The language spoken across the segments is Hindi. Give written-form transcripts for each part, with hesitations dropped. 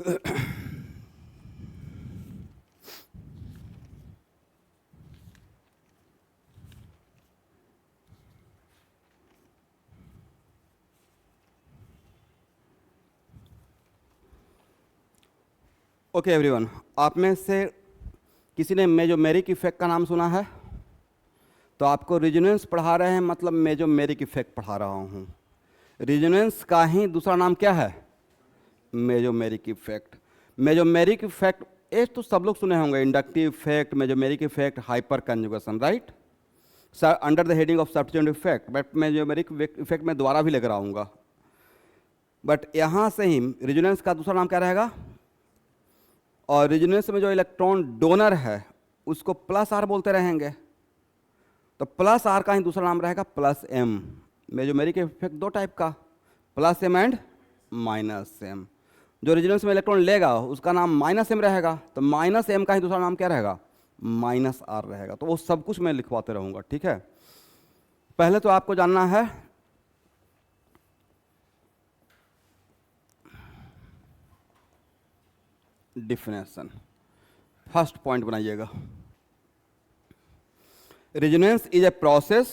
ओके एवरीवन, आप में से किसी ने मेजोमेरिक इफेक्ट का नाम सुना है? तो आपको रिजोनेंस पढ़ा रहे हैं, मतलब मेजोमेरिक इफेक्ट पढ़ा रहा हूँ। रिजोनेंस का ही दूसरा नाम क्या है? Mesomeric effect. मेजोमेरिक इफेक्ट ये तो सब लोग सुने होंगे, inductive effect, mesomeric effect, hyper conjugation, right? Under the heading of substituent effect. But mesomeric effect में दोबारा भी लेकर आऊँगा। बट यहाँ से ही रिजोनेंस का दूसरा नाम क्या रहेगा? और रिजोनेंस में जो इलेक्ट्रॉन डोनर है उसको प्लस आर बोलते रहेंगे, तो प्लस आर का ही दूसरा नाम रहेगा प्लस एम। मेजोमेरिक इफेक्ट दो टाइप का, plus M and minus M. जो रिजोनेंस में इलेक्ट्रॉन लेगा उसका नाम माइनस एम रहेगा, तो माइनस एम का ही दूसरा नाम क्या रहेगा? माइनस आर रहेगा। तो वो सब कुछ मैं लिखवाते रहूँगा, ठीक है? पहले तो आपको जानना है डिफिनेशन। फर्स्ट पॉइंट बनाइएगा, resonance is a process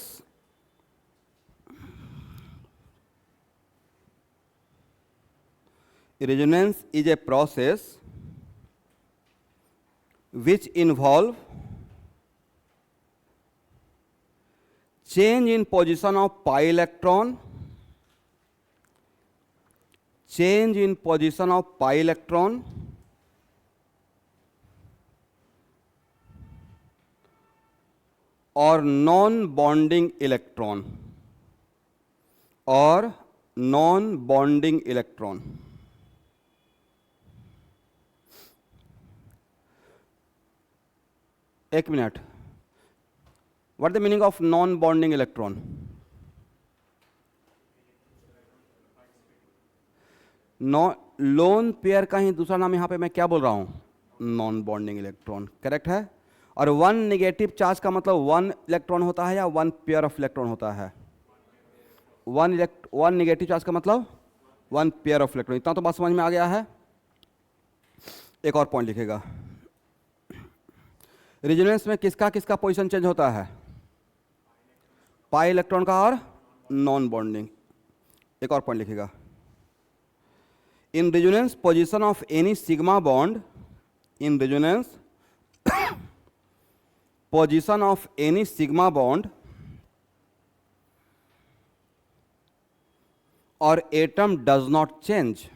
which involve change in position of pi electron, और नॉन बॉन्डिंग इलेक्ट्रॉन, एक minute, what the meaning of non bonding electron? Lone pair का ही दूसरा नाम यहां पे मैं क्या बोल रहा हूं? नॉन बॉन्डिंग इलेक्ट्रॉन, करेक्ट है? और वन नेगेटिव चार्ज का मतलब वन इलेक्ट्रॉन होता है या वन पेयर ऑफ इलेक्ट्रॉन होता है? वन नेगेटिव चार्ज का मतलब वन पेयर ऑफ इलेक्ट्रॉन। इतना तो बात समझ में आ गया है। एक और पॉइंट लिखेगा, रिजोनेंस में किसका किसका पोजीशन चेंज होता है? पाई इलेक्ट्रॉन का और नॉन बॉन्डिंग। एक और पॉइंट लिखेगा, in resonance position of any sigma bond, in resonance position of any sigma bond or atom does not change.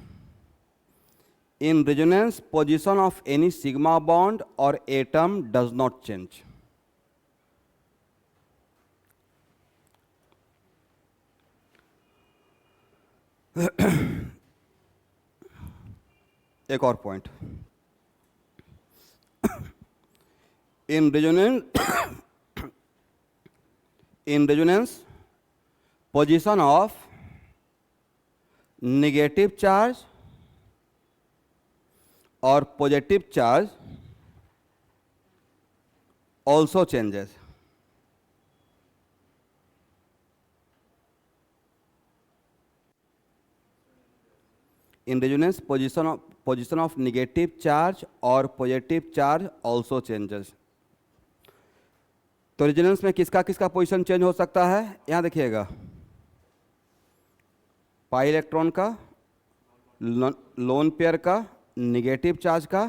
In resonance, position of any sigma bond or atom does not change. एक और point, in resonance position of negative charge or positive charge also changes. In resonance position of negative charge or positive charge also changes. तो रेजोनेंस में किसका किसका पोजीशन चेंज हो सकता है? यहां देखिएगा, पाई इलेक्ट्रॉन का, लोन पेयर का, निगेटिव चार्ज का,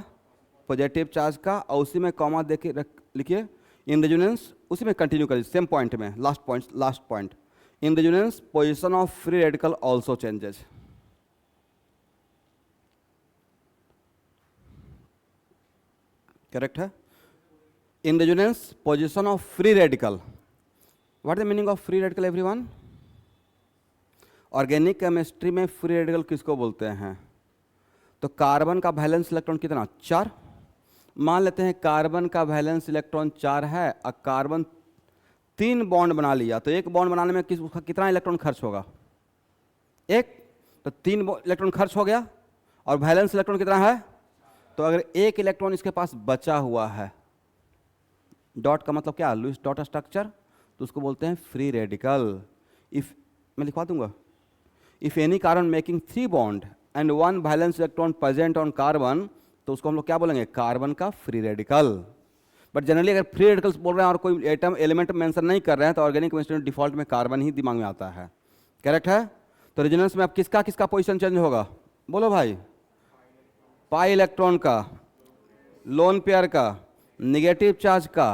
पॉजिटिव चार्ज का, और उसी में कॉमा देखिए लिखिए इन रेजोनेंस, उसी में कंटिन्यू करिए सेम पॉइंट में, last point, in resonance position of free radical also changes. Correct है? In resonance position of free radical. What is the meaning of free radical everyone? Organic chemistry में फ्री रेडिकल किसको बोलते हैं? तो कार्बन का वैलेंस इलेक्ट्रॉन कितना? 4। मान लेते हैं कार्बन का वैलेंस इलेक्ट्रॉन 4 है और कार्बन 3 बॉन्ड बना लिया, तो एक बॉन्ड बनाने में उसका कितना इलेक्ट्रॉन खर्च होगा? 1। तो 3 इलेक्ट्रॉन खर्च हो गया और वैलेंस इलेक्ट्रॉन कितना है? तो अगर एक इलेक्ट्रॉन इसके पास बचा हुआ है, डॉट का मतलब क्या? लुईस डॉट स्ट्रक्चर, तो उसको बोलते हैं फ्री रेडिकल। इफ मैं लिखवा दूंगा, if any carbon making 3 bond and one valence electron present on carbon, तो उसको हम लोग क्या बोलेंगे, कार्बन का फ्री रेडिकल। बट जनरली अगर फ्री रेडिकल्स बोल रहे हैं और कोई एटम एलिमेंट मेंशन नहीं कर रहे हैं तो ऑर्गेनिक केमिस्ट्री में डिफॉल्ट में कार्बन ही दिमाग में आता है। करेक्ट है। तो रेजोनेंस में अब किसका किसका पोजीशन चेंज होगा, बोलो भाई। पाई इलेक्ट्रॉन का, लोन पेयर का, निगेटिव चार्ज का,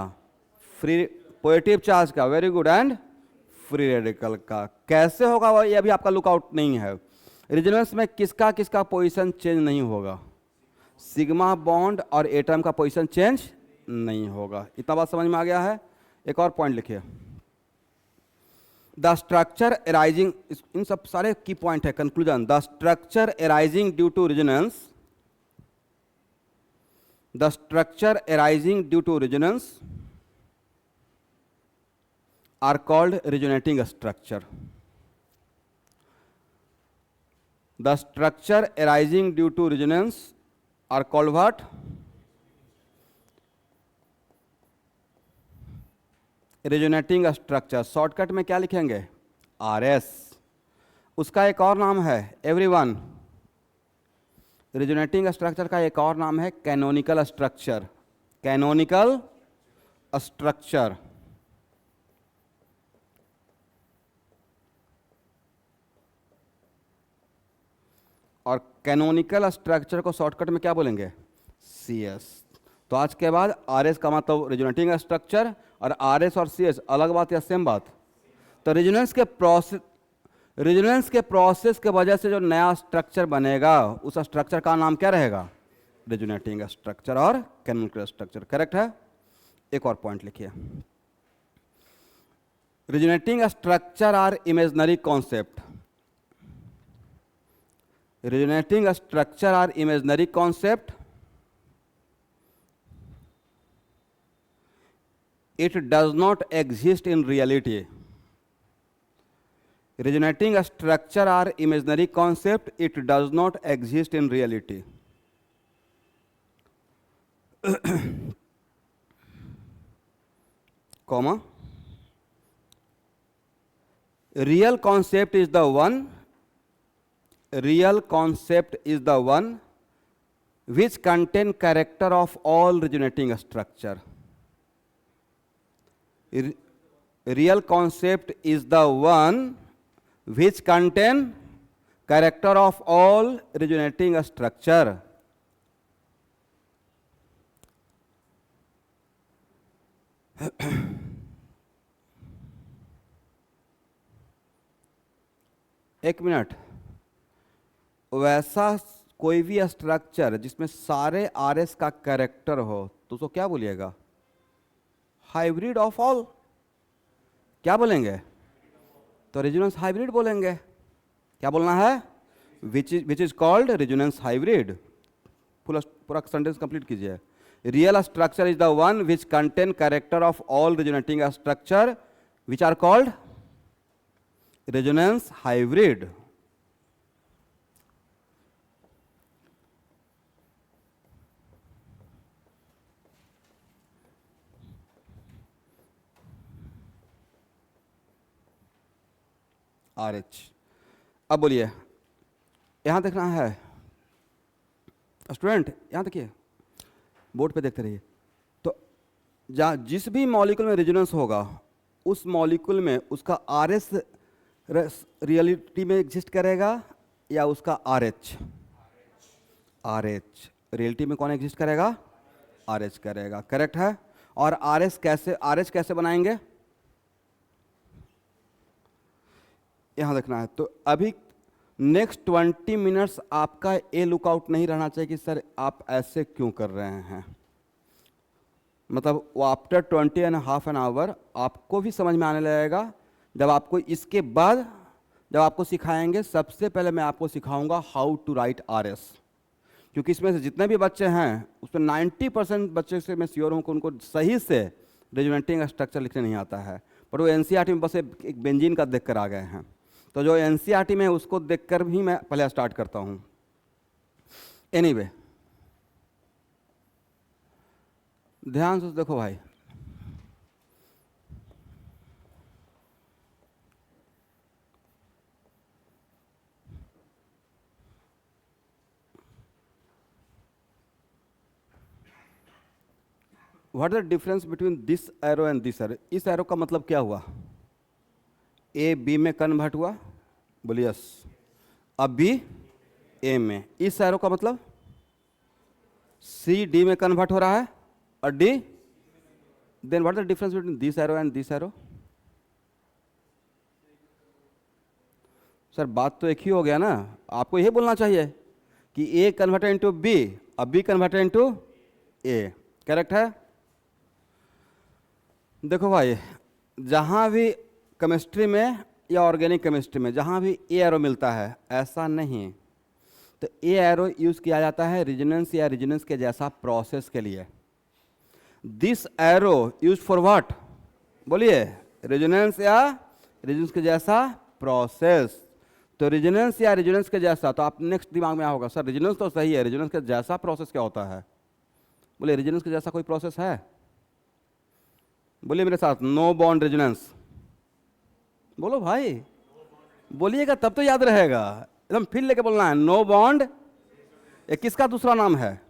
फ्री पॉजिटिव चार्ज का, very good, and free radical का। कैसे होगा वो ये अभी आपका लुकआउट नहीं है। रेजोनेंस में किसका किसका पोजीशन चेंज नहीं होगा, सिग्मा बॉन्ड और एटम का पोजीशन चेंज नहीं होगा। इतना बात समझ में आ गया है। एक और पॉइंट लिखिए, द स्ट्रक्चर अराइजिंग, इन सब सारे की पॉइंट है। Conclusion, the structure arising due to resonance, the structure arising due to resonance are called resonating structure. The structure arising due to resonance are called what? Resonating structure. Shortcut में क्या लिखेंगे, RS। उसका एक और नाम है एवरीवन, रेजोनेटिंग स्ट्रक्चर का एक और नाम है कैनोनिकल स्ट्रक्चर। Canonical structure. और कैनोनिकल स्ट्रक्चर को शॉर्टकट में क्या बोलेंगे, CS। तो आज के बाद RS का मतलब रेजोनेटिंग स्ट्रक्चर, और RS और CS अलग बात या सेम बात। तो रेजोनेंस के प्रोसेस के वजह से जो नया स्ट्रक्चर बनेगा उस स्ट्रक्चर का नाम क्या रहेगा, रेजोनेटिंग स्ट्रक्चर और कैनोनिकल स्ट्रक्चर। करेक्ट है। एक और पॉइंट लिखिए, resonating structure are imaginary concept. Resonating structure are imaginary concept. It does not exist in reality. Resonating structure are imaginary concept. It does not exist in reality. Comma. Real concept is the one. Real concept is the one which contain character of all resonating structure. Real concept is the one which contain character of all resonating structure. एक मिनट, वैसा कोई भी स्ट्रक्चर जिसमें सारे RS का कैरेक्टर हो तो उसको क्या बोलिएगा, हाइब्रिड ऑफ ऑल। क्या बोलेंगे, तो रेजोनेंस हाइब्रिड बोलेंगे। क्या बोलना है, which is called resonance hybrid. पूरा सेंटेंस कंप्लीट कीजिए। Real structure is the one which contain character of all resonating structure which are called resonance hybrid. RH। अब बोलिए, यहां देखना है स्टूडेंट, यहां देखिए, बोर्ड पे देखते रहिए। तो जिस भी मॉलिक्यूल में रेजोनेंस होगा उस मॉलिक्यूल में उसका RS रियलिटी में एग्जिस्ट करेगा या उसका RH। RH रियलिटी में कौन एग्जिस्ट करेगा, RH करेगा। करेक्ट है। और RH कैसे बनाएंगे, यहां देखना है। तो अभी नेक्स्ट 20 मिनट्स आपका ये लुकआउट नहीं रहना चाहिए कि सर आप ऐसे क्यों कर रहे हैं। मतलब वो आफ्टर 20.5 आवर आपको भी समझ में आने लगेगा। जब आपको इसके बाद जब आपको सिखाएंगे, सबसे पहले मैं आपको सिखाऊंगा हाउ टू राइट RS। क्योंकि इसमें से जितने भी बच्चे हैं उसमें 90% बच्चे से मैं श्योर हूँ कि उनको सही से रेजोनेटिंग स्ट्रक्चर लिखने नहीं आता है, पर वो NCERT में बस एक बेंजीन का देख कर आ गए हैं। तो जो NCERT में उसको देखकर भी मैं पहले स्टार्ट करता हूँ। एनीवे, ध्यान से देखो भाई, what the difference between this arrow and this arrow? इस एरो का मतलब क्या हुआ? ए बी में कन्वर्ट हुआ, बोलिए यस। अब बी ए में। इस एरो का मतलब सी डी में कन्वर्ट हो रहा है और D, then what the difference between this arrow and this arrow? Sir बात तो एक ही हो गया ना, आपको यही बोलना चाहिए कि ए कन्वर्टेड इनटू बी, अब be converted into A. Correct है? देखो भाई, जहां भी केमिस्ट्री में या ऑर्गेनिक केमिस्ट्री में जहां भी ए एरो मिलता है, ऐसा नहीं, तो ए एरो यूज किया जाता है रेजोनेंस या रेजोनेंस के जैसा प्रोसेस के लिए। This arrow use for what? बोलिए, रेजोनेंस या रेजोनेंस के जैसा प्रोसेस। तो रेजोनेंस या रेजोनेंस के जैसा, तो आप नेक्स्ट दिमाग में होगा सर रेजोनेंस तो सही है, रेजोनेंस के जैसा प्रोसेस क्या होता है? बोलिए, रेजोनेंस के जैसा कोई प्रोसेस है? बोलिए मेरे साथ, नो बॉन्ड रेजोनेंस। बोलो भाई, बोलिएगा तब तो याद रहेगा, एकदम फिर लेके बोलना है। नो बॉन्ड, ये किसका दूसरा नाम है?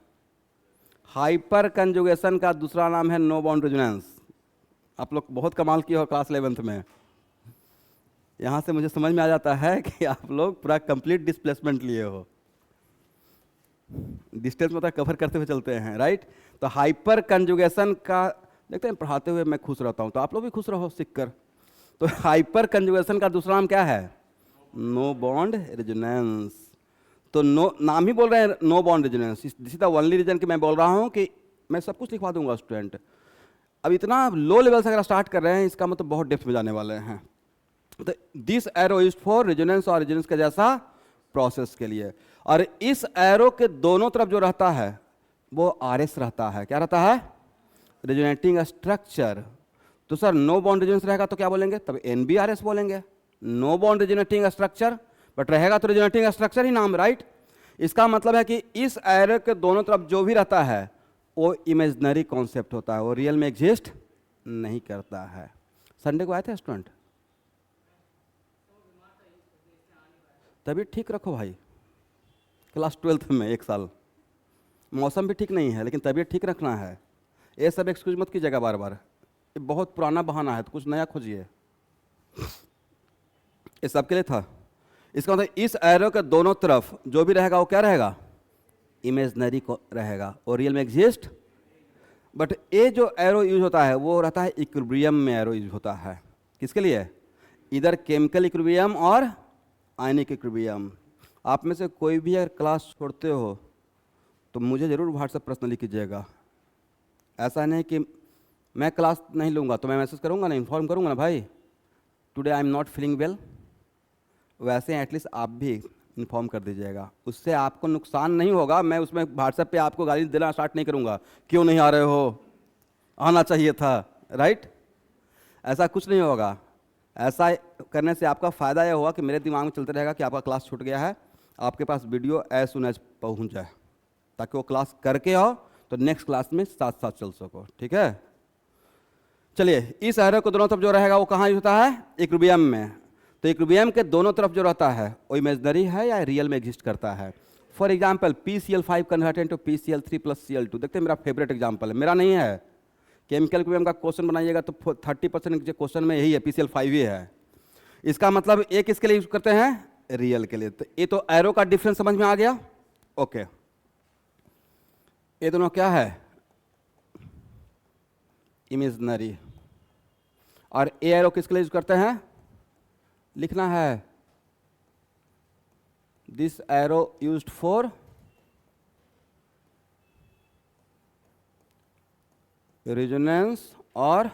हाइपर कंजुगेशन का दूसरा नाम है नो बॉन्ड रेजोनेंस। आप लोग बहुत कमाल किए हो क्लास 11th में। यहां से मुझे समझ में आ जाता है कि आप लोग पूरा कंप्लीट डिस्प्लेसमेंट लिए हो, डिस्टेंस मतलब कवर करते हुए चलते हैं, राइट? तो हाइपर कंजुगेशन का देखते हैं, पढ़ाते हुए मैं खुश रहता हूं, तो आप लोग भी खुश रहो सीखकर। तो हाइपर कंजुगेशन का दूसरा नाम क्या है? No bond resonance. तो नो, नाम ही बोल रहे हैं no bond resonance. This is the only reason कि मैं बोल रहा हूं कि मैं सब कुछ लिखवा दूंगा स्टूडेंट। अब इतना लो लेवल से अगर स्टार्ट कर रहे हैं, इसका मतलब बहुत डेप्थ में जाने वाले हैं। तो this arrow is for resonance और रेजोनेंस के जैसा प्रोसेस के लिए। और इस एरो के दोनों तरफ जो रहता है वो आरएस रहता है। क्या रहता है? Resonating structure. तो सर नो बॉन्ड रेजोनेंस रहेगा तो क्या बोलेंगे? तब एनबीआरएस बोलेंगे, no bond resonating structure. But रहेगा तो रेजोनेटिंग स्ट्रक्चर ही नाम, राइट? इसका मतलब है कि इस एरो के दोनों तरफ जो भी रहता है वो इमेजिनरी कॉन्सेप्ट होता है, वो रियल में एग्जिस्ट नहीं करता है। संडे को आए थे स्टूडेंट? तभी ठीक रखो भाई, क्लास 12th में 1 साल। मौसम भी ठीक नहीं है लेकिन तबीयत ठीक रखना है। ये सब एक्सक्यूज मत कीजिएगा बार बार, ये बहुत पुराना बहाना है, तो कुछ नया खोजिए। ये सबके लिए था। इसका मतलब इस एरो के दोनों तरफ जो भी रहेगा वो क्या रहेगा? इमेजनरी को रहेगा, और रियल में एग्जिस्ट। बट ये जो एरो यूज होता है वो रहता है इक्विलिब्रियम में एरो यूज होता है। किसके लिए? इधर केमिकल इक्विलिब्रियम और आयनिक इक्विलिब्रियम। आप में से कोई भी अगर क्लास छोड़ते हो तो मुझे ज़रूर व्हाट्सएप पर्सनली कीजिएगा। ऐसा नहीं कि मैं क्लास नहीं लूँगा तो मैं मैसेज करूँगा ना, इन्फॉर्म करूँगा ना, भाई today I am not feeling well. वैसे एटलीस्ट आप भी इन्फॉर्म कर दीजिएगा, उससे आपको नुकसान नहीं होगा। मैं उसमें व्हाट्सएप पे आपको गाली देना स्टार्ट नहीं करूँगा, क्यों नहीं आ रहे हो, आना चाहिए था, राइट? ऐसा कुछ नहीं होगा। ऐसा करने से आपका फ़ायदा यह होगा कि मेरे दिमाग में चलते रहेगा कि आपका क्लास छूट गया है, आपके पास वीडियो एज सुन एज पहुँच जाए, ताकि वो क्लास करके आओ तो नेक्स्ट क्लास में साथ साथ चल सको। ठीक है, चलिए। इस एरो को दोनों तरफ जो रहेगा वो कहाँ यूज होता है? इक्विलिब्रियम में। तो इक्विलिब्रियम के दोनों तरफ जो रहता है वो इमेजिनरी है या रियल में एग्जिस्ट करता है? For example PCl5 converted to PCl3+Cl2। देखते हैं, मेरा फेवरेट एग्जाम्पल है, मेरा नहीं है। केमिकल इक्विलिब्रियम का क्वेश्चन बनाइएगा तो 30% जो क्वेश्चन में यही है, PCl5 ही है। इसका मतलब एक किसके लिए यूज करते हैं? रियल के लिए। तो ये तो एरो का डिफरेंस समझ में आ गया। ओके, ये दोनों क्या है? इमेजिनरी। और ए एरो किसके लिए यूज करते हैं? लिखना है, this arrow used for resonance और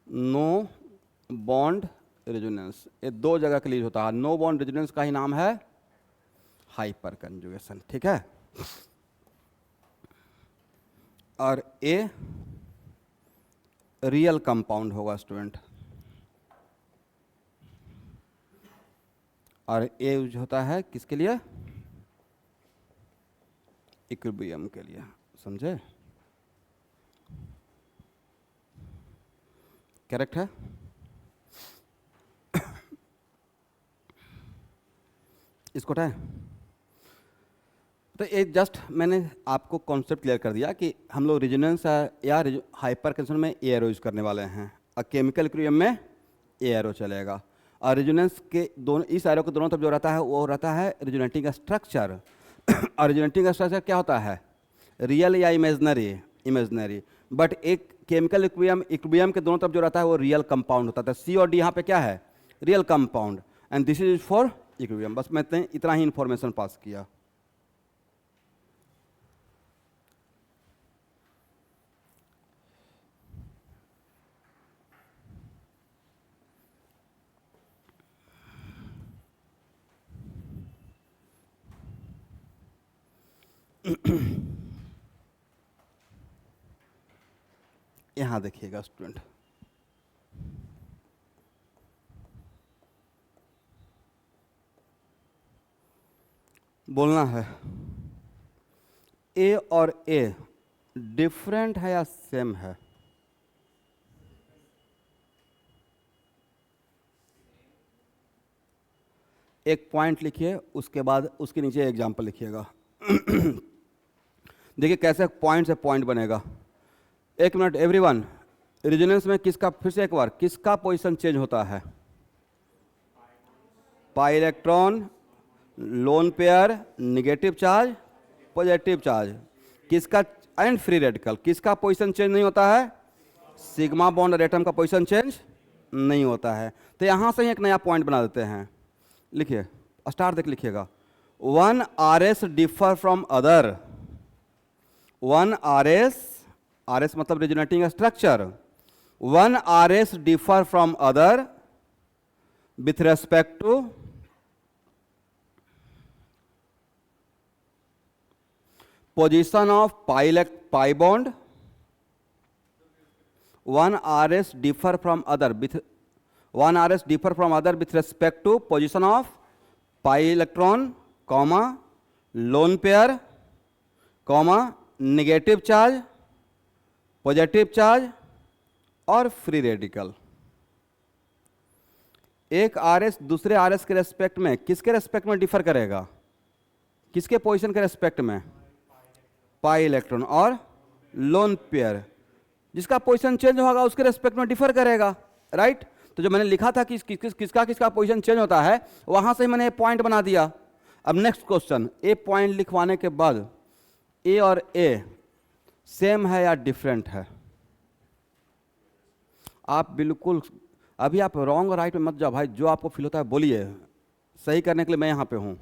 नो बॉन्ड रेजोनेंस। ये दो जगह के लिए होता है। नो बॉन्ड रेजोनेंस का ही नाम है हाइपर कंजुगेशन। ठीक है, और ए रियल कंपाउंड होगा स्टूडेंट, और ए यूज होता है किसके लिए? इक्विलिब्रियम के लिए। समझे? करेक्ट है? इसको उठाएं। तो ये जस्ट मैंने आपको कॉन्सेप्ट क्लियर कर दिया कि हम लोग रेजोनेंस या हाइपर कंडीशन में ए एरो यूज करने वाले हैं, और केमिकल इक्विलिब्रियम में ए एरो चलेगा। और रेजोनेंस के दोनों, इस एरो के दोनों तरफ जो रहता है वो रहता है रेजोनेटिंग स्ट्रक्चर। और रेजोनेटिंग स्ट्रक्चर क्या होता है, रियल या इमेजनरी? इमेजनरी। बट एक केमिकल इक्विलिब्रियम के दोनों तरफ जो रहता है वो रियल कंपाउंड होता है। सी और डी यहाँ पे क्या है, real compound, and this is for equilibrium. बस मैं इतना ही इंफॉर्मेशन पास किया। यहां देखिएगा स्टूडेंट, बोलना है ए और ए डिफरेंट है या सेम है? एक पॉइंट लिखिए, उसके बाद उसके नीचे एग्जांपल लिखिएगा। देखिए कैसे पॉइंट से पॉइंट बनेगा। एक मिनट एवरीवन, रेजोनेंस में किसका, फिर से एक बार, किसका पोजीशन चेंज होता है? पाई electron, lone pair, negative charge, positive charge, किसका, एंड फ्री रेडिकल, किसका पोजीशन चेंज नहीं होता है? सिग्मा बॉन्ड और एटम का पोजीशन चेंज नहीं होता है। तो यहां से ही एक नया पॉइंट बना देते हैं। लिखिए, स्टार देख लिखिएगा, one R S differ from other, one R S मतलब resonating structure, one R S differ from other with respect to position of pi bond, one R S differ from other with, one R S differ from other with respect to position of pi electron, comma lone pair, comma negative charge, positive charge और फ्री रेडिकल। एक आर एस दूसरे आर एस के रेस्पेक्ट में किसके रेस्पेक्ट में डिफर करेगा? किसके पोजीशन के रेस्पेक्ट में? पाई इलेक्ट्रॉन और लोन पेयर, जिसका पोजीशन चेंज होगा उसके रेस्पेक्ट में डिफर करेगा, राइट? तो जो मैंने लिखा था कि किसका पोजीशन चेंज होता है, वहां से मैंने पॉइंट बना दिया। अब नेक्स्ट क्वेश्चन, ए पॉइंट लिखवाने के बाद ए और ए सेम है या डिफरेंट है? आप बिल्कुल, अभी आप रॉन्ग और राइट में मत जाओ भाई, जो आपको फील होता है बोलिए, सही करने के लिए मैं यहां पे हूं।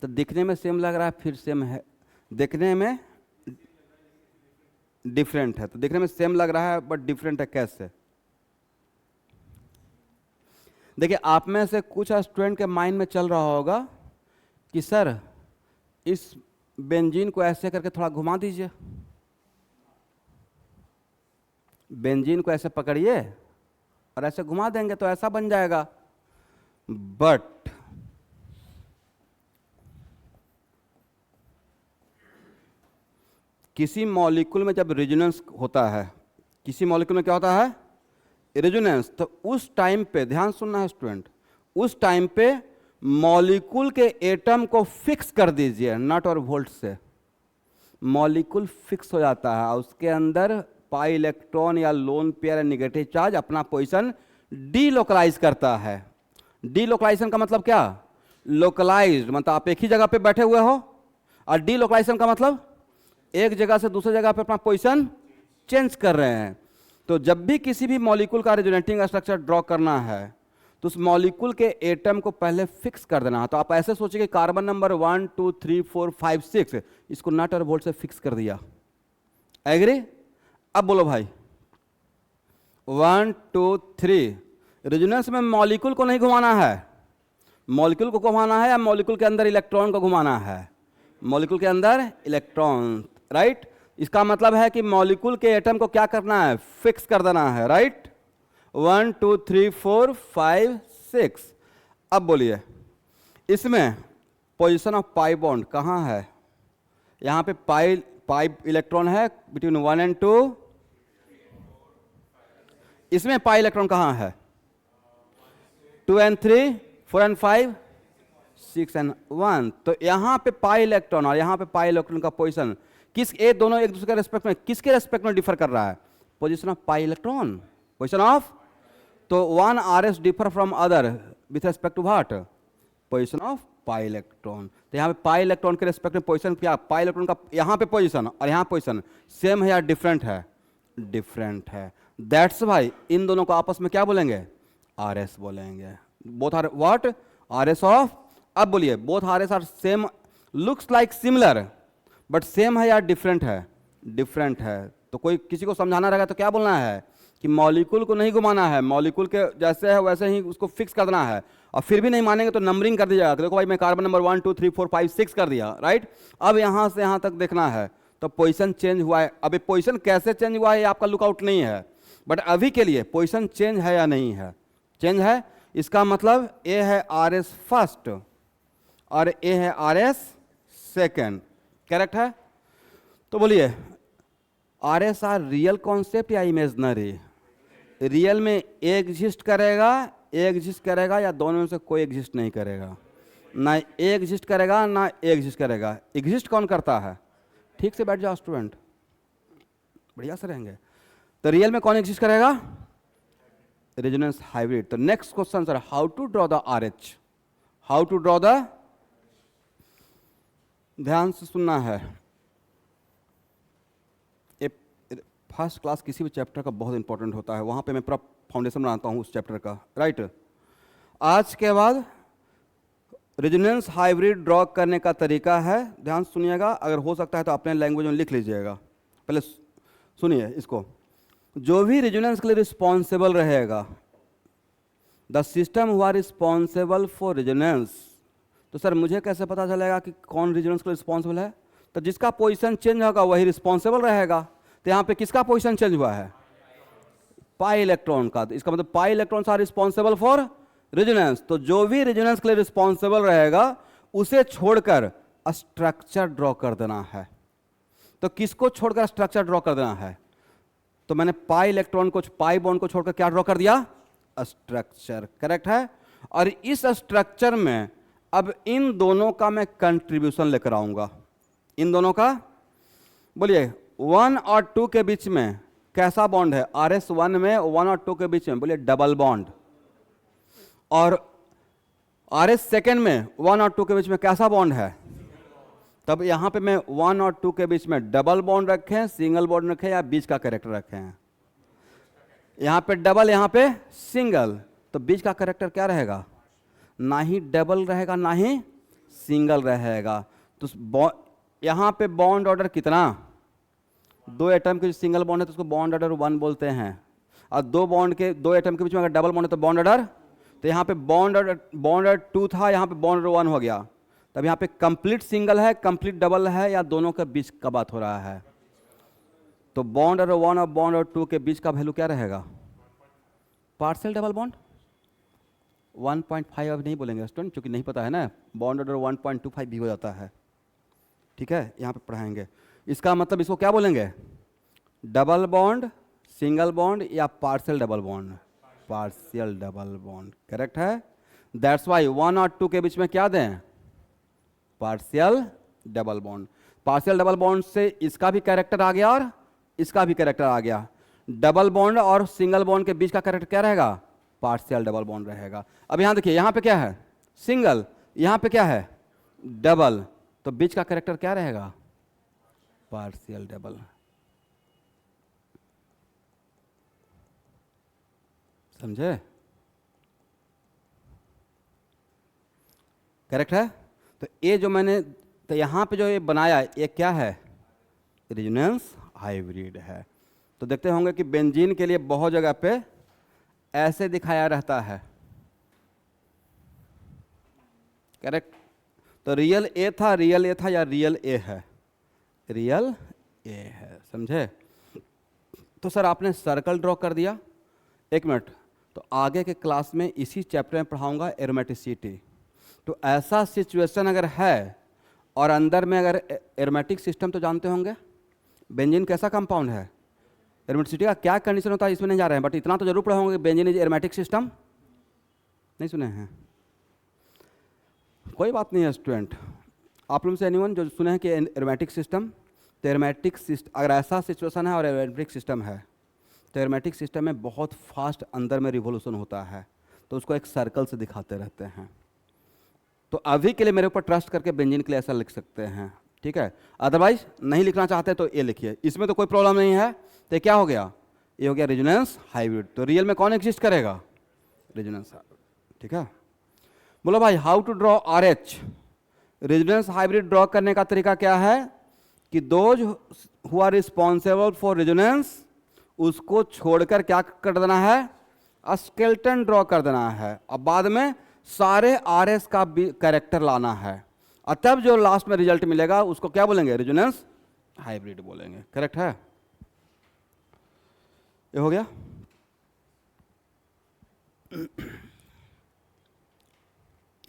तो दिखने में सेम लग रहा है, फिर सेम है, देखने में डिफरेंट है। तो देखने में सेम लग रहा है बट डिफरेंट है, कैसे? देखिए, आप में से कुछ स्टूडेंट के माइंड में चल रहा होगा कि सर इस बेंजीन को ऐसे करके थोड़ा घुमा दीजिए, बेंजीन को ऐसे पकड़िए और ऐसे घुमा देंगे तो ऐसा बन जाएगा। बट किसी मॉलिक्यूल में जब रेजोनेंस होता है, किसी मॉलिक्यूल में क्या होता है? रेजोनेंस। तो उस टाइम पे ध्यान सुनना है स्टूडेंट, उस टाइम पे मॉलिक्यूल के एटम को फिक्स कर दीजिए नट और वोल्ट से, मॉलिक्यूल फिक्स हो जाता है, उसके अंदर पाई इलेक्ट्रॉन या लोन पेयर या नेगेटिव चार्ज अपना पोजीशन डीलोकलाइज करता है। डीलोकलाइजेशन का मतलब क्या? लोकलाइज्ड मतलब आप एक ही जगह पे बैठे हुए हो, और डीलोकलाइजेशन का मतलब एक जगह से दूसरी जगह पे अपना पोजीशन चेंज कर रहे हैं। तो जब भी किसी भी मॉलिक्यूल का रेजोनेटिंग स्ट्रक्चर ड्रॉ करना है तो उस मॉलिक्यूल के एटम को पहले फिक्स कर देना है। तो आप ऐसे सोचिए कि कार्बन नंबर 1 2 3 4 5 6 इसको नट और बोल्ट से फिक्स कर दिया। एग्री? अब बोलो भाई, 1 2 3, रेजोनेंस में मॉलिक्यूल को नहीं घुमाना है, मॉलिक्यूल को घुमाना है या मॉलिक्यूल के अंदर इलेक्ट्रॉन को घुमाना है? मॉलिक्यूल के अंदर इलेक्ट्रॉन, राइट? इसका मतलब है कि मॉलिक्यूल के एटम को क्या करना है? फिक्स कर देना है, राइट? 1 2 3 4 5 6। अब बोलिए, इसमें पोजीशन ऑफ पाई बॉन्ड कहाँ है? यहां पे पाई इलेक्ट्रॉन है बिटवीन 1 एंड 2, इसमें पाई इलेक्ट्रॉन कहाँ है? 2 and 3, 4 and 5, 6 and 1। तो यहाँ पे पाई इलेक्ट्रॉन और यहाँ पे पाई इलेक्ट्रॉन का पोजीशन किस, ये दोनों एक दूसरे के रेस्पेक्ट में किसके रेस्पेक्ट में डिफर कर रहा है? Position of pi electron, position of. तो one RS differ from other with respect to what? Position of pi electron. तो यहाँ पे पाई इलेक्ट्रॉन के रेस्पेक्ट में पोजीशन क्या? पाई इलेक्ट्रॉन का यहाँ पे पोजीशन और यहाँ पोजीशन सेम है या डिफरेंट है? डिफरेंट है। दैट्स भाई इन दोनों को आपस में क्या बोलेंगे? RS बोलेंगे। Both are what? RS of. अब बोलिए both RS are same, looks like similar, but same है या डिफरेंट है? डिफरेंट है। तो कोई किसी को समझाना रहेगा तो क्या बोलना है कि मॉलिक्यूल को नहीं घुमाना है, मॉलिक्यूल के जैसे है वैसे ही उसको फिक्स कर देना है। और फिर भी नहीं मानेंगे तो नंबरिंग कर दीजिएगा, देखो भाई मैं कार्बन नंबर 1 2 3 4 5 6 कर दिया, राइट। अब यहाँ से यहाँ तक देखना है तो पोजीशन चेंज हुआ है। अभी पोजीशन कैसे चेंज हुआ है ये आपका लुकआउट नहीं है, बट अभी के लिए पोजीशन चेंज है या नहीं है? चेंज है। इसका मतलब ए है RS फर्स्ट और ए है RS सेकेंड, करेक्ट है? तो बोलिए RS आर रियल कॉन्सेप्ट या इमेजनरी? रियल में ए एग्जिस्ट करेगा या दोनों में से कोई एग्जिस्ट नहीं करेगा? ना ए एग्जिस्ट करेगा ना ए एग्जिस्ट करेगा। एग्जिस्ट कौन करता है? ठीक से बैठ जाओ स्टूडेंट, बढ़िया से रहेंगे। तो रियल में कौन एग्जिस्ट करेगा? Resonance hybrid. तो next question sir, how to draw the RH? How to draw the, ध्यान से सुनना है, फर्स्ट क्लास किसी भी चैप्टर का बहुत इंपॉर्टेंट होता है, वहाँ पे मैं पूरा फाउंडेशन बनाता हूँ उस चैप्टर का, राइट। आज के बाद रेजोनेंस हाइब्रिड ड्रॉ करने का तरीका है, ध्यान सुनिएगा। अगर हो सकता है तो अपने लैंग्वेज में लिख लीजिएगा। पहले सुनिए इसको। जो भी रेजोनेंस के लिए रिस्पॉन्सिबल रहेगा, द सिस्टम हुआ रिस्पॉन्सिबल फॉर रेजोनेंस। तो सर मुझे कैसे पता चलेगा कि कौन रेजोनेंस के लिए रिस्पॉन्सिबल है? तो जिसका पोजीशन चेंज होगा वही रिस्पॉन्सिबल रहेगा। तो यहाँ पे किसका पोजीशन चेंज हुआ है? पाई इलेक्ट्रॉन का। तो इसका मतलब pi electrons are responsible for resonance. तो जो भी रेजोनेंस के लिए रिस्पॉन्सिबल रहेगा उसे छोड़कर स्ट्रक्चर ड्रॉ कर देना है। तो किसको छोड़कर स्ट्रक्चर ड्रॉ कर देना है? तो मैंने पाई इलेक्ट्रॉन को, पाई बॉन्ड को छोड़कर क्या ड्रॉ कर दिया? स्ट्रक्चर, करेक्ट है। और इस स्ट्रक्चर में अब इन दोनों का मैं कंट्रीब्यूशन लेकर आऊंगा। इन दोनों का बोलिए 1 और 2 के बीच में कैसा बॉन्ड है? RS1 में 1 और 2 के बीच में बोलिए डबल बॉन्ड। और RS सेकेंड में 1 और 2 के बीच में कैसा बॉन्ड है? तब यहां पे मैं 1 और 2 के बीच में डबल बॉन्ड रखें, सिंगल बॉन्ड रखें या बीच का कैरेक्टर रखें? यहां पे डबल, यहां पे सिंगल। तो बीच का कैरेक्टर क्या रहेगा? ना ही डबल रहेगा ना ही सिंगल रहेगा। तो यहां पे बॉन्ड ऑर्डर कितना? 2 एटम के सिंगल बॉन्ड है तो उसको बॉन्ड ऑर्डर 1 बोलते हैं। और 2 एटम के बीच में अगर डबल बॉन्ड है तो बॉन्ड ऑर्डर। तो यहाँ पे बॉन्ड ऑर्डर 2 था, यहाँ पे बॉन्ड ऑर्डर 1 हो गया। तब यहाँ पे कंप्लीट सिंगल है, कंप्लीट डबल है, या दोनों के बीच का बात हो रहा है? तो बॉन्ड ऑर्डर 1 और बॉन्ड ऑर्डर 2 के बीच का वैल्यू क्या रहेगा? पार्शियल डबल बॉन्ड 1.5 अब नहीं बोलेंगे स्टूडेंट, क्योंकि नहीं पता है ना, बॉन्ड ऑर्डर 1.25 भी हो जाता है, ठीक है। यहाँ पे पढ़ाएंगे। इसका मतलब इसको क्या बोलेंगे? डबल बॉन्ड, सिंगल बॉन्ड या partial double bond? Partial double bond, correct है। दैट्स वाई 1 और 2 के बीच में क्या दें? Partial double bond. Partial double bond से इसका भी कैरेक्टर आ गया और इसका भी कैरेक्टर आ गया। डबल बॉन्ड और सिंगल बॉन्ड के बीच का कैरेक्टर क्या रहेगा? पार्शियल डबल बॉन्ड रहेगा। अब यहां देखिए, यहां पे क्या है? सिंगल, यहां पे क्या है? डबल। तो बीच का कैरेक्टर क्या रहेगा? Partial double. समझे? करेक्ट है। तो ये जो मैंने, तो यहां पे जो ये बनाया ये क्या है? रेजोनेंस हाइब्रिड है। तो देखते होंगे कि बेंजीन के लिए बहुत जगह पे ऐसे दिखाया रहता है, करेक्ट। तो रियल ए था, रियल ए था या रियल ए है? रियल ए है, समझे? तो सर आपने सर्कल ड्रॉ कर दिया, एक मिनट, तो आगे के क्लास में इसी चैप्टर में पढ़ाऊंगा एरोमेटिसिटी। तो ऐसा सिचुएशन अगर है और अंदर में अगर एरोमेटिक सिस्टम, तो जानते होंगे बेंजीन कैसा कंपाउंड है, एरोमेटिसिटी का क्या कंडीशन होता है इसमें नहीं जा रहे हैं, बट इतना तो जरूर पढ़ा होंगे बेंजीन इज एरोमेटिक सिस्टम, नहीं सुने हैं? कोई बात नहीं है स्टूडेंट, आप लोग से एनीवन जो सुने हैं कि एरोमेटिक सिस्टम, तो एरोमेटिक सिस्टम अगर ऐसा सिचुएशन है और एरोमेटिक सिस्टम है, तो एरोमेटिक सिस्टम में बहुत फास्ट अंदर में रिवोल्यूशन होता है, तो उसको एक सर्कल से दिखाते रहते हैं। तो अभी के लिए मेरे ऊपर ट्रस्ट करके बेंजीन के लिए ऐसा लिख सकते हैं, ठीक है? अदरवाइज नहीं लिखना चाहते तो ये लिखिए, इसमें तो कोई प्रॉब्लम नहीं है। तो क्या हो गया? ये हो गया रेजोनेंस हाइब्रिड। तो रियल में कौन एग्जिस्ट करेगा? रेजोनेंस हाइब्रिड, ठीक है? बोलो भाई, how to draw RH? Resonance hybrid draw करने का तरीका क्या है कि those who are responsible for resonance, उसको छोड़कर क्या कर देना है? स्केलेटन ड्रॉ कर देना है, और बाद में सारे RS का कैरेक्टर लाना है, और तब जो लास्ट में रिजल्ट मिलेगा उसको क्या बोलेंगे? रेजोनेंस हाइब्रिड बोलेंगे। करेक्ट है? ये हो गया।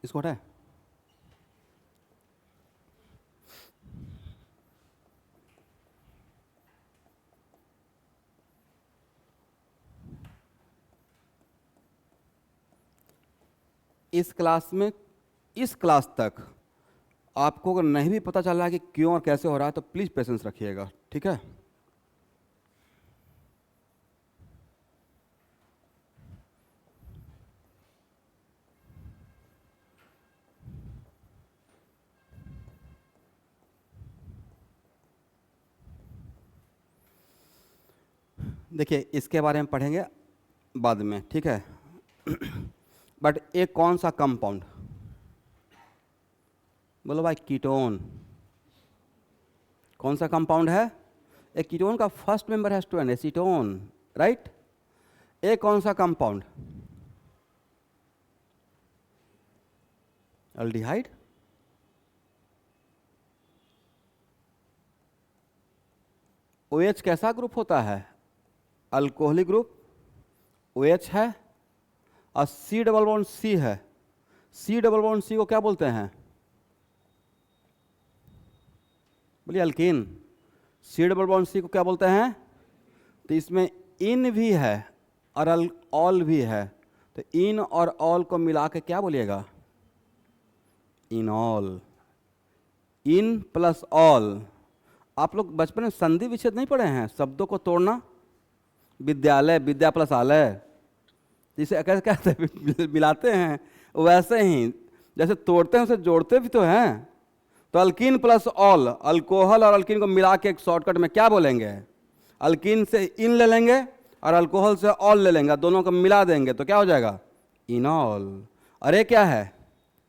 इसको हटाए। इस क्लास में, इस क्लास तक आपको अगर नहीं भी पता चल रहा है कि क्यों और कैसे हो रहा है, तो प्लीज पेशेंस रखिएगा, ठीक है? देखिए, इसके बारे में पढ़ेंगे बाद में, ठीक है? बट एक कौन सा कंपाउंड? बोलो भाई, कीटोन। कौन सा कंपाउंड है? एक कीटोन का फर्स्ट मेंबर है स्टूडेंट, एसीटोन, राइट? एक कौन सा कंपाउंड? अल्डिहाइड। OH कैसा ग्रुप होता है? Alcoholic group. OH है, और C डबल बॉन्ड C है। C डबल बॉन्ड C को क्या बोलते हैं? बोलिए, alkyne. C double bond C को क्या बोलते हैं? तो इसमें इन भी है और ऑल भी है, तो इन और ऑल को मिला के क्या बोलिएगा? इनॉल। In plus all. आप लोग बचपन में संधि विच्छेद नहीं पढ़े हैं? शब्दों को तोड़ना, विद्यालय, विद्या प्लस आलय, जिसे कैसे कहते मिलाते हैं, वैसे ही जैसे तोड़ते हैं उसे जोड़ते भी तो हैं। तो अल्कीन प्लस ऑल, अल्कोहल और अल्कीन को मिला के एक शॉर्टकट में क्या बोलेंगे? अल्कीन से इन ले लेंगे और अल्कोहल से ऑल ले लेंगे, दोनों को मिला देंगे तो क्या हो जाएगा? इनॉल। अरे क्या है?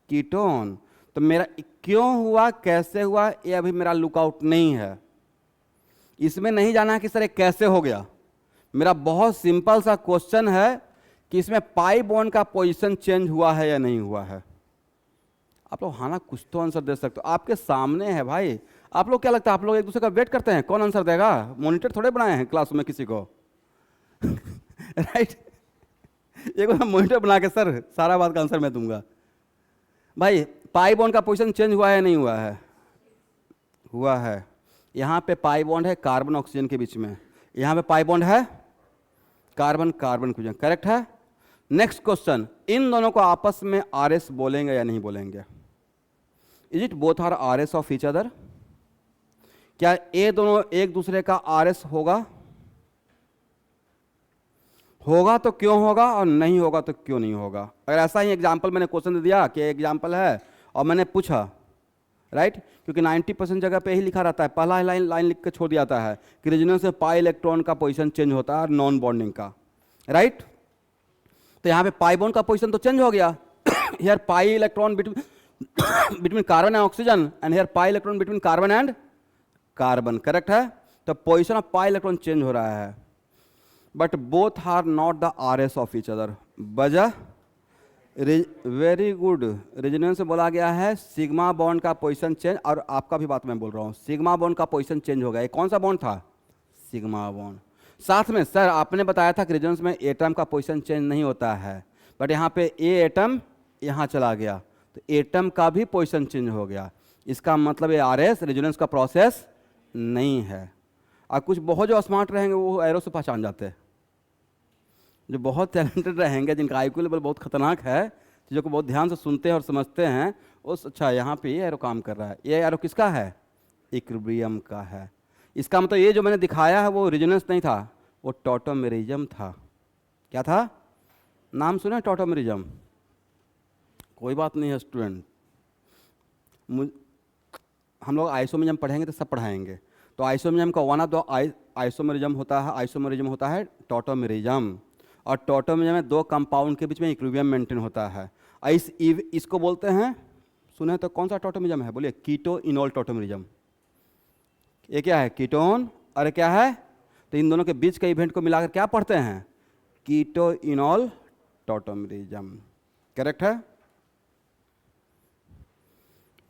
कीटोन। तो मेरा क्यों हुआ, कैसे हुआ, ये अभी मेरा लुकआउट नहीं है, इसमें नहीं जाना है कि सर ये कैसे हो गया। मेरा बहुत सिंपल सा क्वेश्चन है कि इसमें पाई बॉन्ड का पोजीशन चेंज हुआ है या नहीं हुआ है। आप लोग हाँ ना कुछ तो आंसर दे सकते हो, आपके सामने है भाई। आप लोग क्या लगता है, आप लोग एक दूसरे का वेट करते हैं कौन आंसर देगा? मॉनिटर थोड़े बनाए हैं क्लास में किसी को। राइट? एक बार मॉनिटर बना के सर सारा बात का आंसर मैं दूंगा। भाई, पाई बॉन्ड का पोजीशन चेंज हुआ है या नहीं हुआ है? हुआ है। यहाँ पे पाई बॉन्ड है कार्बन ऑक्सीजन के बीच में, यहाँ पे पाई बॉन्ड है कार्बन कार्बन के बीच में। करेक्ट है? नेक्स्ट क्वेश्चन, इन दोनों को आपस में RS बोलेंगे या नहीं बोलेंगे? Is it both are RS of each other? क्या ये दोनों एक दूसरे का RS होगा? होगा तो क्यों होगा, और नहीं होगा तो क्यों नहीं होगा? अगर ऐसा ही एग्जाम्पल मैंने क्वेश्चन दे दिया कि एग्जाम्पल है और मैंने पूछा, राइट? क्योंकि 90% जगह पे ही लिखा रहता है, पहला लाइन लिख के छोड़ दिया जाता है कि रेजोनेंस से पाई इलेक्ट्रॉन का पोजीशन चेंज होता है नॉन बॉन्डिंग का, राइट? तो यहाँ पे पाई बॉन्ड का पोजीशन तो चेंज हो गया। Here pi electron between carbon and oxygen, and here pi electron between carbon and carbon. Correct है? तो position of pi electron change हो रहा है, but both are not the RS of each other. वजह? Very good. रेजोनेंस से बोला गया है सिग्मा बॉन्ड का पोजीशन चेंज, और आपका भी बात मैं बोल रहा हूँ, सिग्मा बॉन्ड का पोजीशन चेंज हो गया। ये कौन सा बॉन्ड था? Sigma bond. साथ में सर आपने बताया था कि रेजोनेंस में एटम का पोजीशन चेंज नहीं होता है, बट यहाँ पे ए एटम यहाँ चला गया तो एटम का भी पोजीशन चेंज हो गया। इसका मतलब ये RS रेजोनेंस का प्रोसेस नहीं है। और कुछ बहुत जो स्मार्ट रहेंगे वो एरो से पहचान जाते हैं, जो बहुत टैलेंटेड रहेंगे, जिनका IQ लेवल बहुत खतरनाक है, चीज़ों को बहुत ध्यान से सुनते हैं और समझते हैं उस अच्छा यहाँ पे ये एरो काम कर रहा है, ये एरो किसका है? इक्विलिब्रियम का है। इसका मतलब ये जो मैंने दिखाया है वो रेजोनेंस नहीं था, वो टॉटोमेरिज्म था। क्या था? नाम सुना टॉटोमेरिज्म? कोई बात नहीं है स्टूडेंट, हम लोग आइसोमेरिज्म पढ़ेंगे तो सब पढ़ाएंगे। तो आइसोमेरिज्म का वन ऑफ द आइसोमेरिज्म होता है टॉटोमेरिज्म। और टॉटोमेरिज्म में दो कंपाउंड के बीच में इक्विलिब्रियम मेंटेन होता है। इसको बोलते हैं, सुने तो कौन सा टॉटोमेरिज्म है? बोलिए कीटो इनोल टॉटोमेरिज्म। ये क्या है? कीटोन। और क्या है? तो इन दोनों के बीच के इवेंट को मिलाकर क्या पढ़ते हैं? कीटो इनोल टॉटोमेरिज्म। करेक्ट है?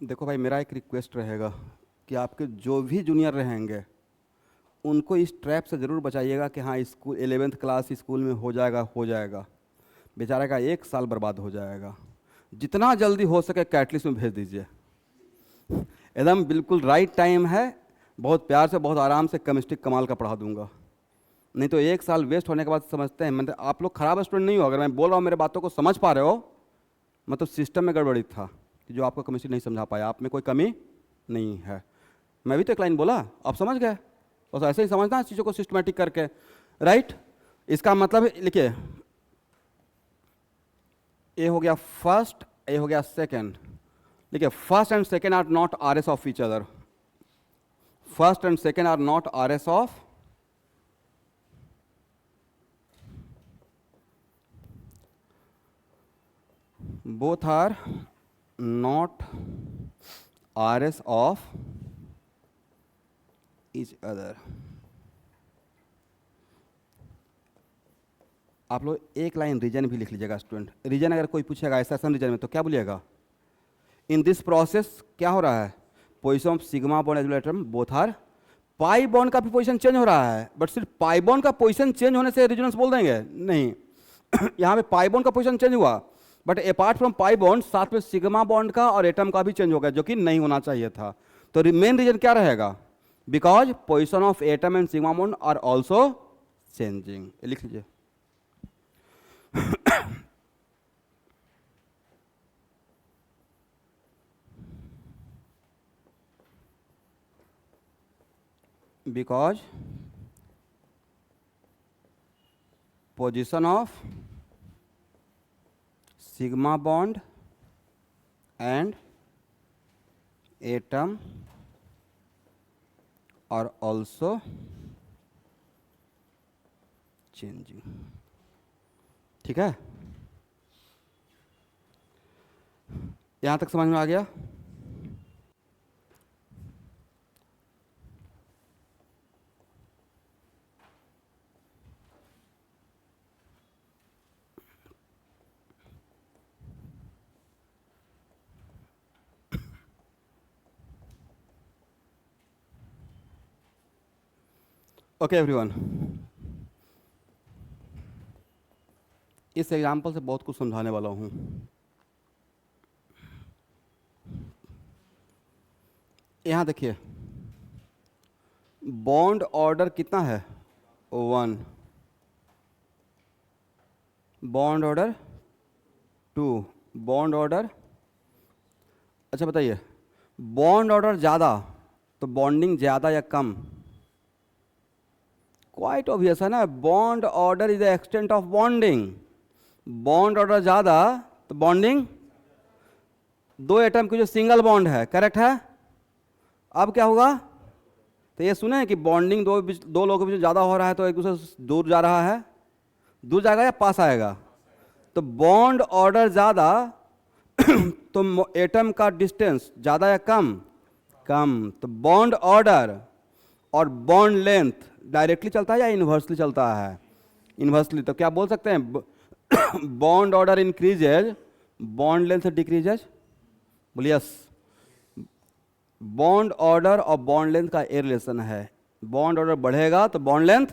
देखो भाई, मेरा एक रिक्वेस्ट रहेगा कि आपके जो भी जूनियर रहेंगे उनको इस ट्रैप से ज़रूर बचाइएगा कि हाँ स्कूल 11th क्लास स्कूल में हो जाएगा। बेचारे का 1 साल बर्बाद हो जाएगा। जितना जल्दी हो सके कैटलिस्ट में भेज दीजिए। एकदम बिल्कुल राइट टाइम है। बहुत प्यार से, बहुत आराम से केमिस्ट्री कमाल का पढ़ा दूंगा। नहीं तो 1 साल वेस्ट होने के बाद समझते हैं, मतलब आप लोग खराब स्टूडेंट नहीं हो, अगर मैं बोल रहा हूँ मेरे बातों को समझ पा रहे हो, मतलब सिस्टम में गड़बड़ी था कि जो आपको केमिस्ट्री नहीं समझा पाया। आप में कोई कमी नहीं है। मैं भी तो एक लाइन बोला, आप समझ गए। बस ऐसे ही समझना है चीज़ों को सिस्टमेटिक करके, राइट। इसका मतलब लिखिए, ए हो गया फर्स्ट, ए हो गया सेकेंड। देखिए first and second are not R S of each other. First and second are not R S of both are not RS of each other। आप लोग एक लाइन रीजन भी लिख लीजिएगा स्टूडेंट। रीजन अगर कोई पूछेगा एसेशन रीजन में तो क्या बोलिएगा? इन दिस प्रोसेस क्या हो रहा है? Position of sigma bond as well atom both are. Pi bond का भी पोजीशन चेंज हो रहा है, बट सिर्फ पाई बॉन्ड का पोजीशन चेंज होने से रेजोनेंस बोल देंगे? नहीं। यहाँ पे पाई बॉन्ड का पोजीशन चेंज हुआ, but apart from pi bond साथ में सिग्मा बॉन्ड का और एटम का भी चेंज हो गया, जो कि नहीं होना चाहिए था। तो मेन रीजन क्या रहेगा? Because position of atom and sigma bond are also changing. लिख लीजिए। because position of sigma bond and atom are also changing। ठीक है, यहां तक समझ में आ गया? ओके एवरीवन, इस एग्जाम्पल से बहुत कुछ समझाने वाला हूँ। यहाँ देखिए, बॉन्ड ऑर्डर कितना है? 1। Bond order 2। बॉन्ड ऑर्डर, अच्छा बताइए, बॉन्ड ऑर्डर ज़्यादा तो बॉन्डिंग ज़्यादा या कम? क्वाइट ऑब्वियस है ना। Bond order is the extent of bonding. Bond order ज़्यादा तो बॉन्डिंग, 2 एटम की जो सिंगल बॉन्ड है, करेक्ट है। अब क्या होगा? तो ये सुने कि बॉन्डिंग दो लोगों के बीच ज़्यादा हो रहा है तो एक दूसरे से दूर जा रहा है। दूर जाएगा या पास आएगा? तो बॉन्ड ऑर्डर ज़्यादा तो एटम का डिस्टेंस ज़्यादा या कम? कम। तो बॉन्ड ऑर्डर और बॉन्ड लेंथ डायरेक्टली चलता है या इन्वर्सली चलता है? इन्वर्सली। तो क्या बोल सकते हैं? Bond order increases, bond length decreases. बोलिए यस। बॉन्ड ऑर्डर और बॉन्ड लेंथ का ए रिलेशन है। बॉन्ड ऑर्डर बढ़ेगा तो बॉन्ड लेंथ,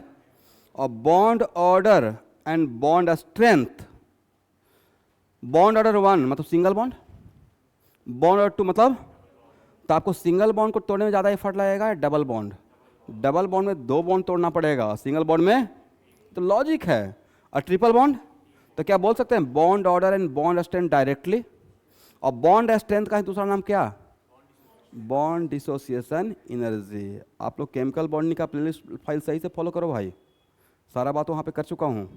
और bond order and bond strength. Bond order 1 मतलब सिंगल बॉन्ड, बॉन्ड ऑर्डर 2 मतलब, तो आपको सिंगल बॉन्ड को तोड़ने में ज़्यादा एफर्ट लगेगा या डबल बॉन्ड? डबल बॉन्ड में 2 बॉन्ड तोड़ना पड़ेगा, सिंगल बॉन्ड में तो लॉजिक है। और ट्रिपल बॉन्ड तो क्या बोल सकते हैं bond order and bond strength directly. और बॉन्ड स्ट्रेंथ का दूसरा नाम क्या, बॉन्ड डिसोसिएशन एनर्जी। आप लोग केमिकल बॉन्डिंग का प्लेलिस्ट फाइल सही से फॉलो करो भाई, सारा बात वहाँ पे कर चुका हूँ।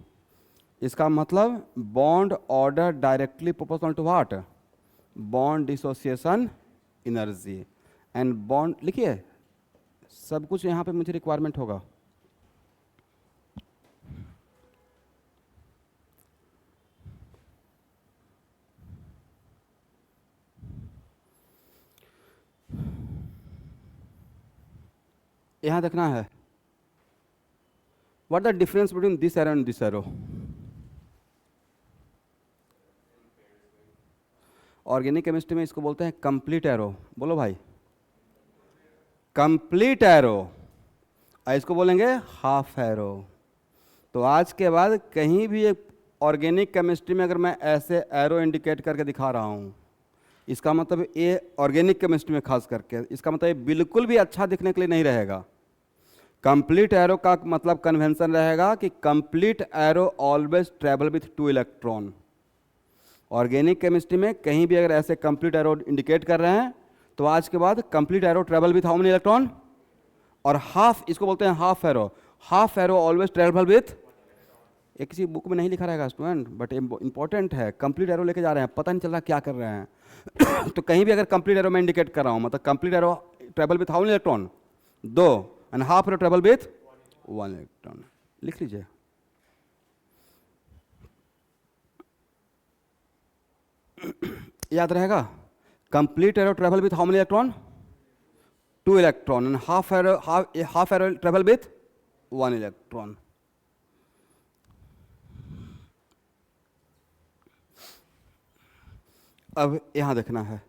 इसका मतलब bond order directly proportional to what, bond dissociation energy and bond. लिखिए सब कुछ यहाँ पे मुझे रिक्वायरमेंट होगा। यहाँ देखना है what the difference between this arrow and this arrow. Organic chemistry में इसको बोलते हैं कंप्लीट एरो। बोलो भाई, कंप्लीट एरो। इसको बोलेंगे हाफ एरो। तो आज के बाद कहीं भी एक ऑर्गेनिक केमिस्ट्री में अगर मैं ऐसे एरो इंडिकेट करके दिखा रहा हूँ, इसका मतलब ये ऑर्गेनिक केमिस्ट्री में खास करके इसका मतलब ये बिल्कुल भी अच्छा दिखने के लिए नहीं रहेगा। कंप्लीट एरो का मतलब कन्वेंशन रहेगा कि complete arrow always travel with 2 electron. Organic chemistry में कहीं भी अगर ऐसे कंप्लीट एरो इंडिकेट कर रहे हैं तो आज के बाद complete arrow travel with how many electron. और हाफ, इसको बोलते हैं half arrow. Half arrow always travel with, एक किसी बुक में नहीं लिखा रहेगा स्टूडेंट, बट इंपॉर्टेंट है। कंप्लीट एरो लेके जा रहे हैं, पता नहीं चल रहा क्या कर रहे हैं तो कहीं भी अगर कंप्लीट एरो में इंडिकेट कर रहा हूं, मतलब complete arrow travel with how many electron, 2, and half arrow travel with 1 electron. लिख लीजिए। याद रहेगा, complete arrow travel with how many electron, 2 electron, and half arrow travel with 1 electron. अब यहां देखना है,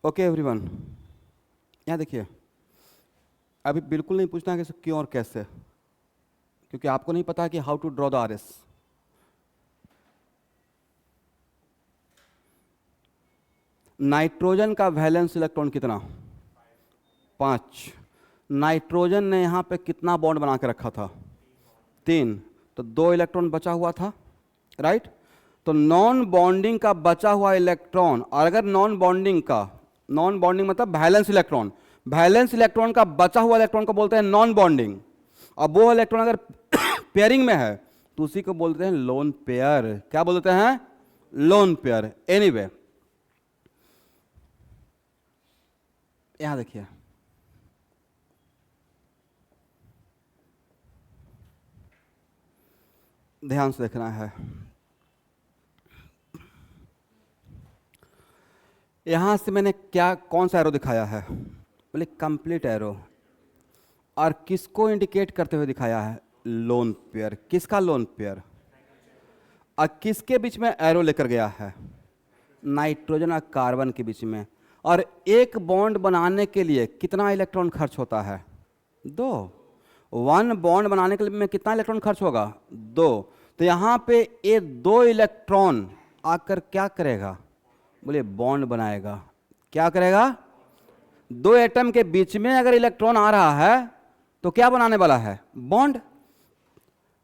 ओके एवरीवन, यहां देखिए। अभी बिल्कुल नहीं पूछना कि क्यों और कैसे, क्योंकि आपको नहीं पता कि how to draw the RS. Nitrogen का वैलेंस इलेक्ट्रॉन कितना, 5। नाइट्रोजन ने यहां पे कितना बॉन्ड बना के रखा था, 3, तो 2 इलेक्ट्रॉन बचा हुआ था, राइट। तो नॉन बॉन्डिंग का बचा हुआ इलेक्ट्रॉन, और अगर नॉन बॉन्डिंग मतलब वैलेंस इलेक्ट्रॉन, वैलेंस इलेक्ट्रॉन का बचा हुआ इलेक्ट्रॉन को बोलते हैं नॉन बॉन्डिंग। अब वो इलेक्ट्रॉन अगर पेयरिंग में है तो उसी को बोलते हैं लोन पेयर। क्या बोलते हैं, लोन पेयर। एनीवे, यहां देखिए, ध्यान से देखना है। यहां से मैंने क्या, कौन सा एरो दिखाया है, बोले कंप्लीट एरो। और किसको इंडिकेट करते हुए दिखाया है, लोन पेयर। किसका लोन पेयर, और किसके बीच में एरो लेकर गया है, नाइट्रोजन और कार्बन के बीच में। और एक बॉन्ड बनाने के लिए कितना इलेक्ट्रॉन खर्च होता है, 2। 1 बॉन्ड बनाने के लिए में कितना इलेक्ट्रॉन खर्च होगा, 2। तो यहां पे ये 2 इलेक्ट्रॉन आकर क्या करेगा, बोले बॉन्ड बनाएगा। क्या करेगा, 2 एटम के बीच में अगर इलेक्ट्रॉन आ रहा है तो क्या बनाने वाला है, बॉन्ड।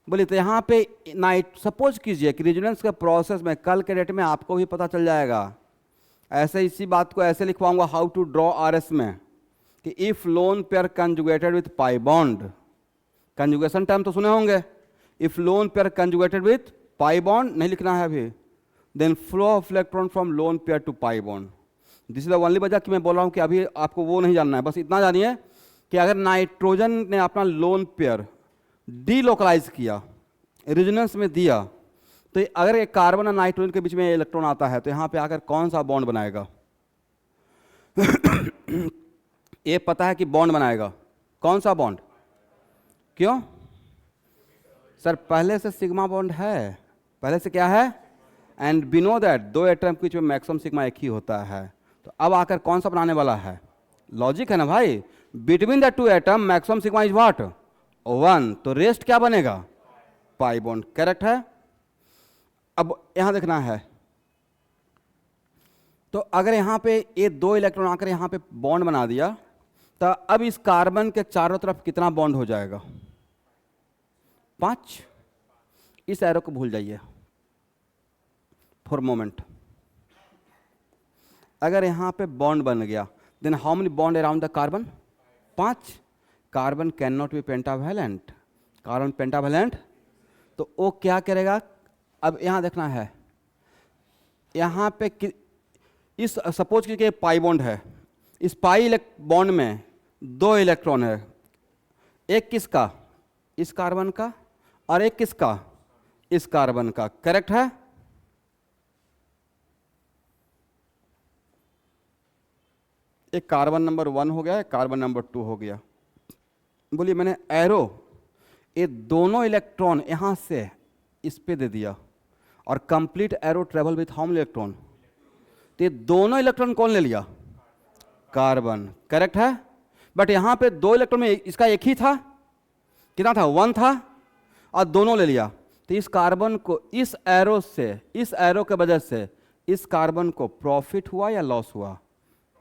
बोले तो यहां पे सपोज कीजिए कि रेजोनेंस के प्रोसेस में कल के डेट में आपको भी पता चल जाएगा, ऐसे इसी बात को ऐसे लिखवाऊंगा हाउ टू ड्रॉ आरएस में, कि if lone pair conjugated with pi bond, conjugation term तो सुने होंगे, if lone pair conjugated with pi bond, नहीं लिखना है अभी, then flow of electron from lone pair to pi bond. This is the only वजह कि मैं बोल रहा हूं कि अभी आपको वो नहीं जानना है, बस इतना जानिए कि अगर नाइट्रोजन ने अपना लोन पेयर डीलोकलाइज किया, रेजोनेंस में दिया, तो अगर एक कार्बन और नाइट्रोजन के बीच में इलेक्ट्रॉन आता है तो यहां पे आकर कौन सा बॉन्ड बनाएगा ये पता है कि बॉन्ड बनाएगा, कौन सा बॉन्ड, क्यों सर, पहले से सिग्मा बॉन्ड है, पहले से क्या है, and we know that 2 atom के बीच में मैक्सिमम सिग्मा एक ही होता है। तो अब आकर कौन सा बनाने वाला है, लॉजिक है ना भाई, between the 2 atom maximum sigma is what, 1, तो रेस्ट क्या बनेगा, पाई बॉन्ड। करेक्ट है। अब यहां देखना है, तो अगर यहां पे ये 2 इलेक्ट्रॉन आकर यहां पे बॉन्ड बना दिया तो अब इस कार्बन के चारों तरफ कितना बॉन्ड हो जाएगा? 5। इस एरो को भूल जाइए फॉर मोमेंट। अगर यहां पे बॉन्ड बन गया, then how many bond around the carbon? 5। Carbon can not be pentavalent. Carbon pentavalent, तो वो क्या करेगा? अब यहां देखना है, यहां पे इस सपोज कीजिए पाई बॉन्ड है, इस पाई बॉन्ड में 2 इलेक्ट्रॉन है, एक किसका? इस कार्बन का, और एक किसका? इस कार्बन का। करेक्ट है? एक कार्बन नंबर 1 हो गया, कार्बन नंबर 2 हो गया। बोलिए, मैंने एरो ये दोनों इलेक्ट्रॉन यहां से इस पे दे दिया, और complete arrow travel with how many electron? तो ये दोनों इलेक्ट्रॉन कौन ले लिया? कार्बन। करेक्ट है? बट यहां पे 2 इलेक्ट्रॉन में इसका एक ही था, कितना था? 1 था, और दोनों ले लिया। तो इस कार्बन को इस एरो से, इस एरो के वजह से इस कार्बन को प्रॉफिट हुआ या लॉस हुआ?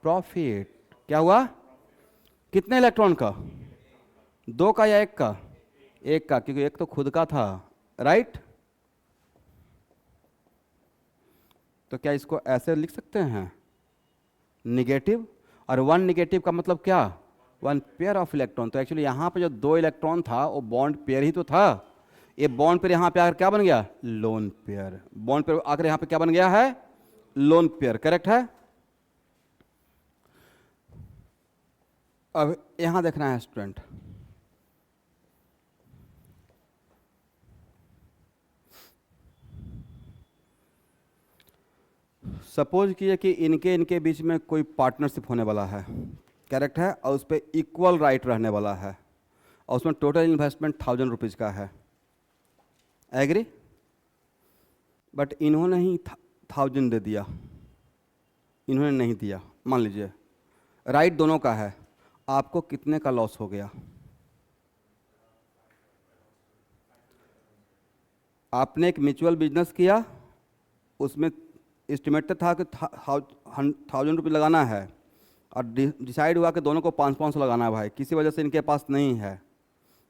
प्रॉफिट। क्या हुआ? कितने इलेक्ट्रॉन का? 2 का या 1 का? 1 का, क्योंकि 1 तो खुद का था। राइट? तो क्या इसको ऐसे लिख सकते हैं? निगेटिव, और 1 निगेटिव का मतलब क्या? 1 पेयर ऑफ इलेक्ट्रॉन। तो एक्चुअली यहां पे जो 2 इलेक्ट्रॉन था वो बॉन्ड पेयर ही तो था। ये बॉन्ड पेयर यहां पे आकर क्या बन गया? Lone pair. बॉन्ड पेयर आकर यहां पे क्या बन गया है? Lone pair. करेक्ट है? अब यहां देखना है स्टूडेंट, सपोज किए कि इनके बीच में कोई पार्टनरशिप होने वाला है। करेक्ट है? और उस पर इक्वल राइट रहने वाला है, और उसमें टोटल इन्वेस्टमेंट 1000 रुपीज़ का है। एग्री? बट इन्होंने ही 1000 दे दिया, इन्होंने नहीं दिया। मान लीजिए राइट दोनों का है, आपको कितने का लॉस हो गया? आपने एक म्यूचुअल बिजनेस किया, उसमें एस्टिमेटेड था कि 1000 रुपये लगाना है, और डिसाइड हुआ कि दोनों को 500 लगाना है। भाई किसी वजह से इनके पास नहीं है,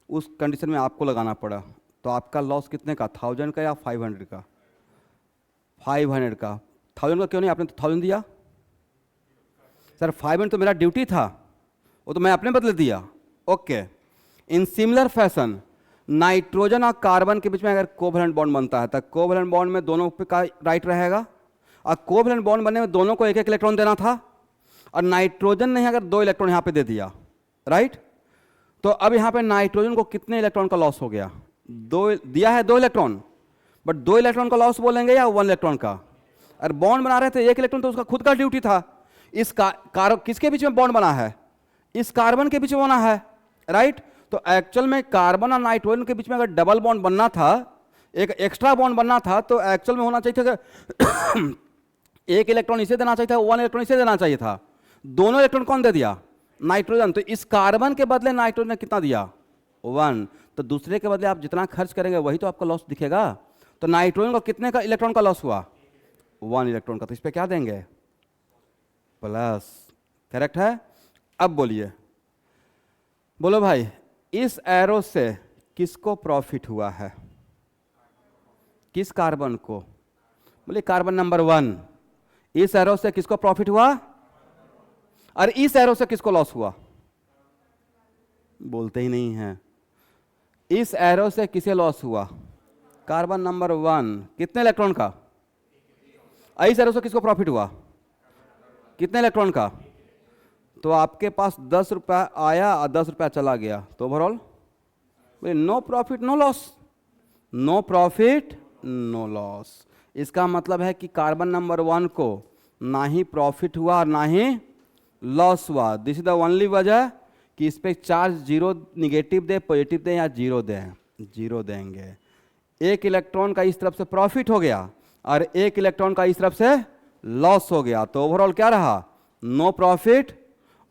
उस कंडीशन में आपको लगाना पड़ा। तो आपका लॉस कितने का? 1000 का या 500 का? 500 का। 1000 का क्यों नहीं? आपने तो 1000 दिया। सर 500 तो मेरा ड्यूटी था, वो तो मैं अपने बदले दिया। Okay. In similar fashion nitrogen और कार्बन के बीच में अगर कोवैलेंट बॉन्ड बनता है तो कोवैलेंट बॉन्ड में दोनों पे का राइट रहेगा, और कोवैलेंट बॉन्ड बनने में दोनों को एक एक इलेक्ट्रॉन देना था, और नाइट्रोजन ने अगर 2 इलेक्ट्रॉन यहां पे दे दिया, राइट? तो अब यहां पे नाइट्रोजन को कितने इलेक्ट्रॉन का लॉस हो गया? 2 दिया है, 2 इलेक्ट्रॉन, बट 2 इलेक्ट्रॉन का लॉस बोलेंगे या 1 इलेक्ट्रॉन का? अरे बॉन्ड बना रहे थे 1 इलेक्ट्रॉन, तो उसका खुद का ड्यूटी था। इस किसके बीच में बॉन्ड बना है? इस कार्बन के बीच में बना है, राइट? तो एक्चुअल में कार्बन और नाइट्रोजन के बीच में अगर डबल बॉन्ड बनना था, एक एक्स्ट्रा बॉन्ड बनना था, तो एक्चुअल में होना चाहिए था कि 1 इलेक्ट्रॉन इसे देना चाहिए था, 1 इलेक्ट्रॉन इसे देना चाहिए था। दोनों इलेक्ट्रॉन कौन दे दिया? नाइट्रोजन। तो इस कार्बन के बदले नाइट्रोजन ने कितना दिया? 1। तो दूसरे के बदले आप जितना खर्च करेंगे वही तो आपका लॉस दिखेगा। तो नाइट्रोजन को कितने का इलेक्ट्रॉन का लॉस हुआ? 1 इलेक्ट्रॉन का। तो इस पे क्या देंगे? प्लस। करेक्ट है? अब बोलिए, बोलो भाई, इस एरो से किसको प्रॉफिट हुआ है? किस कार्बन को? बोले कार्बन नंबर 1। इस एरो से किसको प्रॉफिट हुआ? और इस एरो से किसको लॉस हुआ? बोलते ही नहीं है। इस एरो से किसे लॉस हुआ? Carbon number 1। कितने इलेक्ट्रॉन का? इस एरो से किसको प्रॉफिट हुआ? कितने इलेक्ट्रॉन का? तो आपके पास 10 रुपया आया और 10 रुपया चला गया, तो overall no profit no loss. No profit no loss. इसका मतलब है कि कार्बन नंबर 1 को ना ही प्रॉफिट हुआ और ना ही लॉस हुआ। दिस इज द ओनली वजह कि इस पे चार्ज 0 निगेटिव दे, पॉजिटिव दे या 0 दे। 0 देंगे। 1 इलेक्ट्रॉन का इस तरफ से प्रॉफिट हो गया और 1 इलेक्ट्रॉन का इस तरफ से लॉस हो गया, तो ओवरऑल क्या रहा? No profit.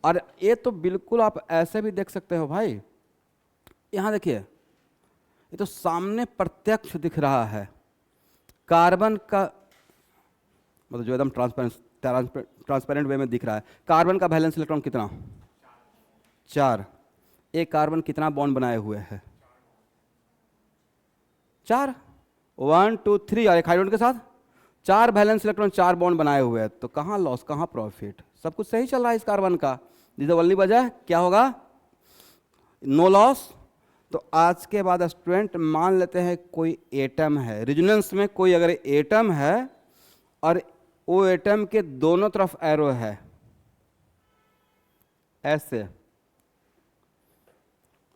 और ये तो बिल्कुल आप ऐसे भी देख सकते हो भाई, यहां देखिए, ये तो सामने प्रत्यक्ष दिख रहा है। कार्बन का मतलब जो एकदम ट्रांसपेरेंट वे में दिख रहा है, कार्बन का वैलेंस इलेक्ट्रॉन कितना? 4। एक कार्बन कितना बॉन्ड बनाए हुए है? 4। 1 2 3 और एक हाइड्रोजन के साथ 4 वैलेंस इलेक्ट्रॉन, 4 बॉन्ड बनाए हुए हैं। तो कहाँ लॉस, कहाँ प्रॉफिट? सब कुछ सही चल रहा है इस कार्बन का। जिस ओनली वजह क्या होगा? No loss. तो आज के बाद स्टूडेंट मान लेते हैं कोई एटम है, रेजोनेंस में कोई अगर एटम है और वो एटम के दोनों तरफ एरो है, ऐसे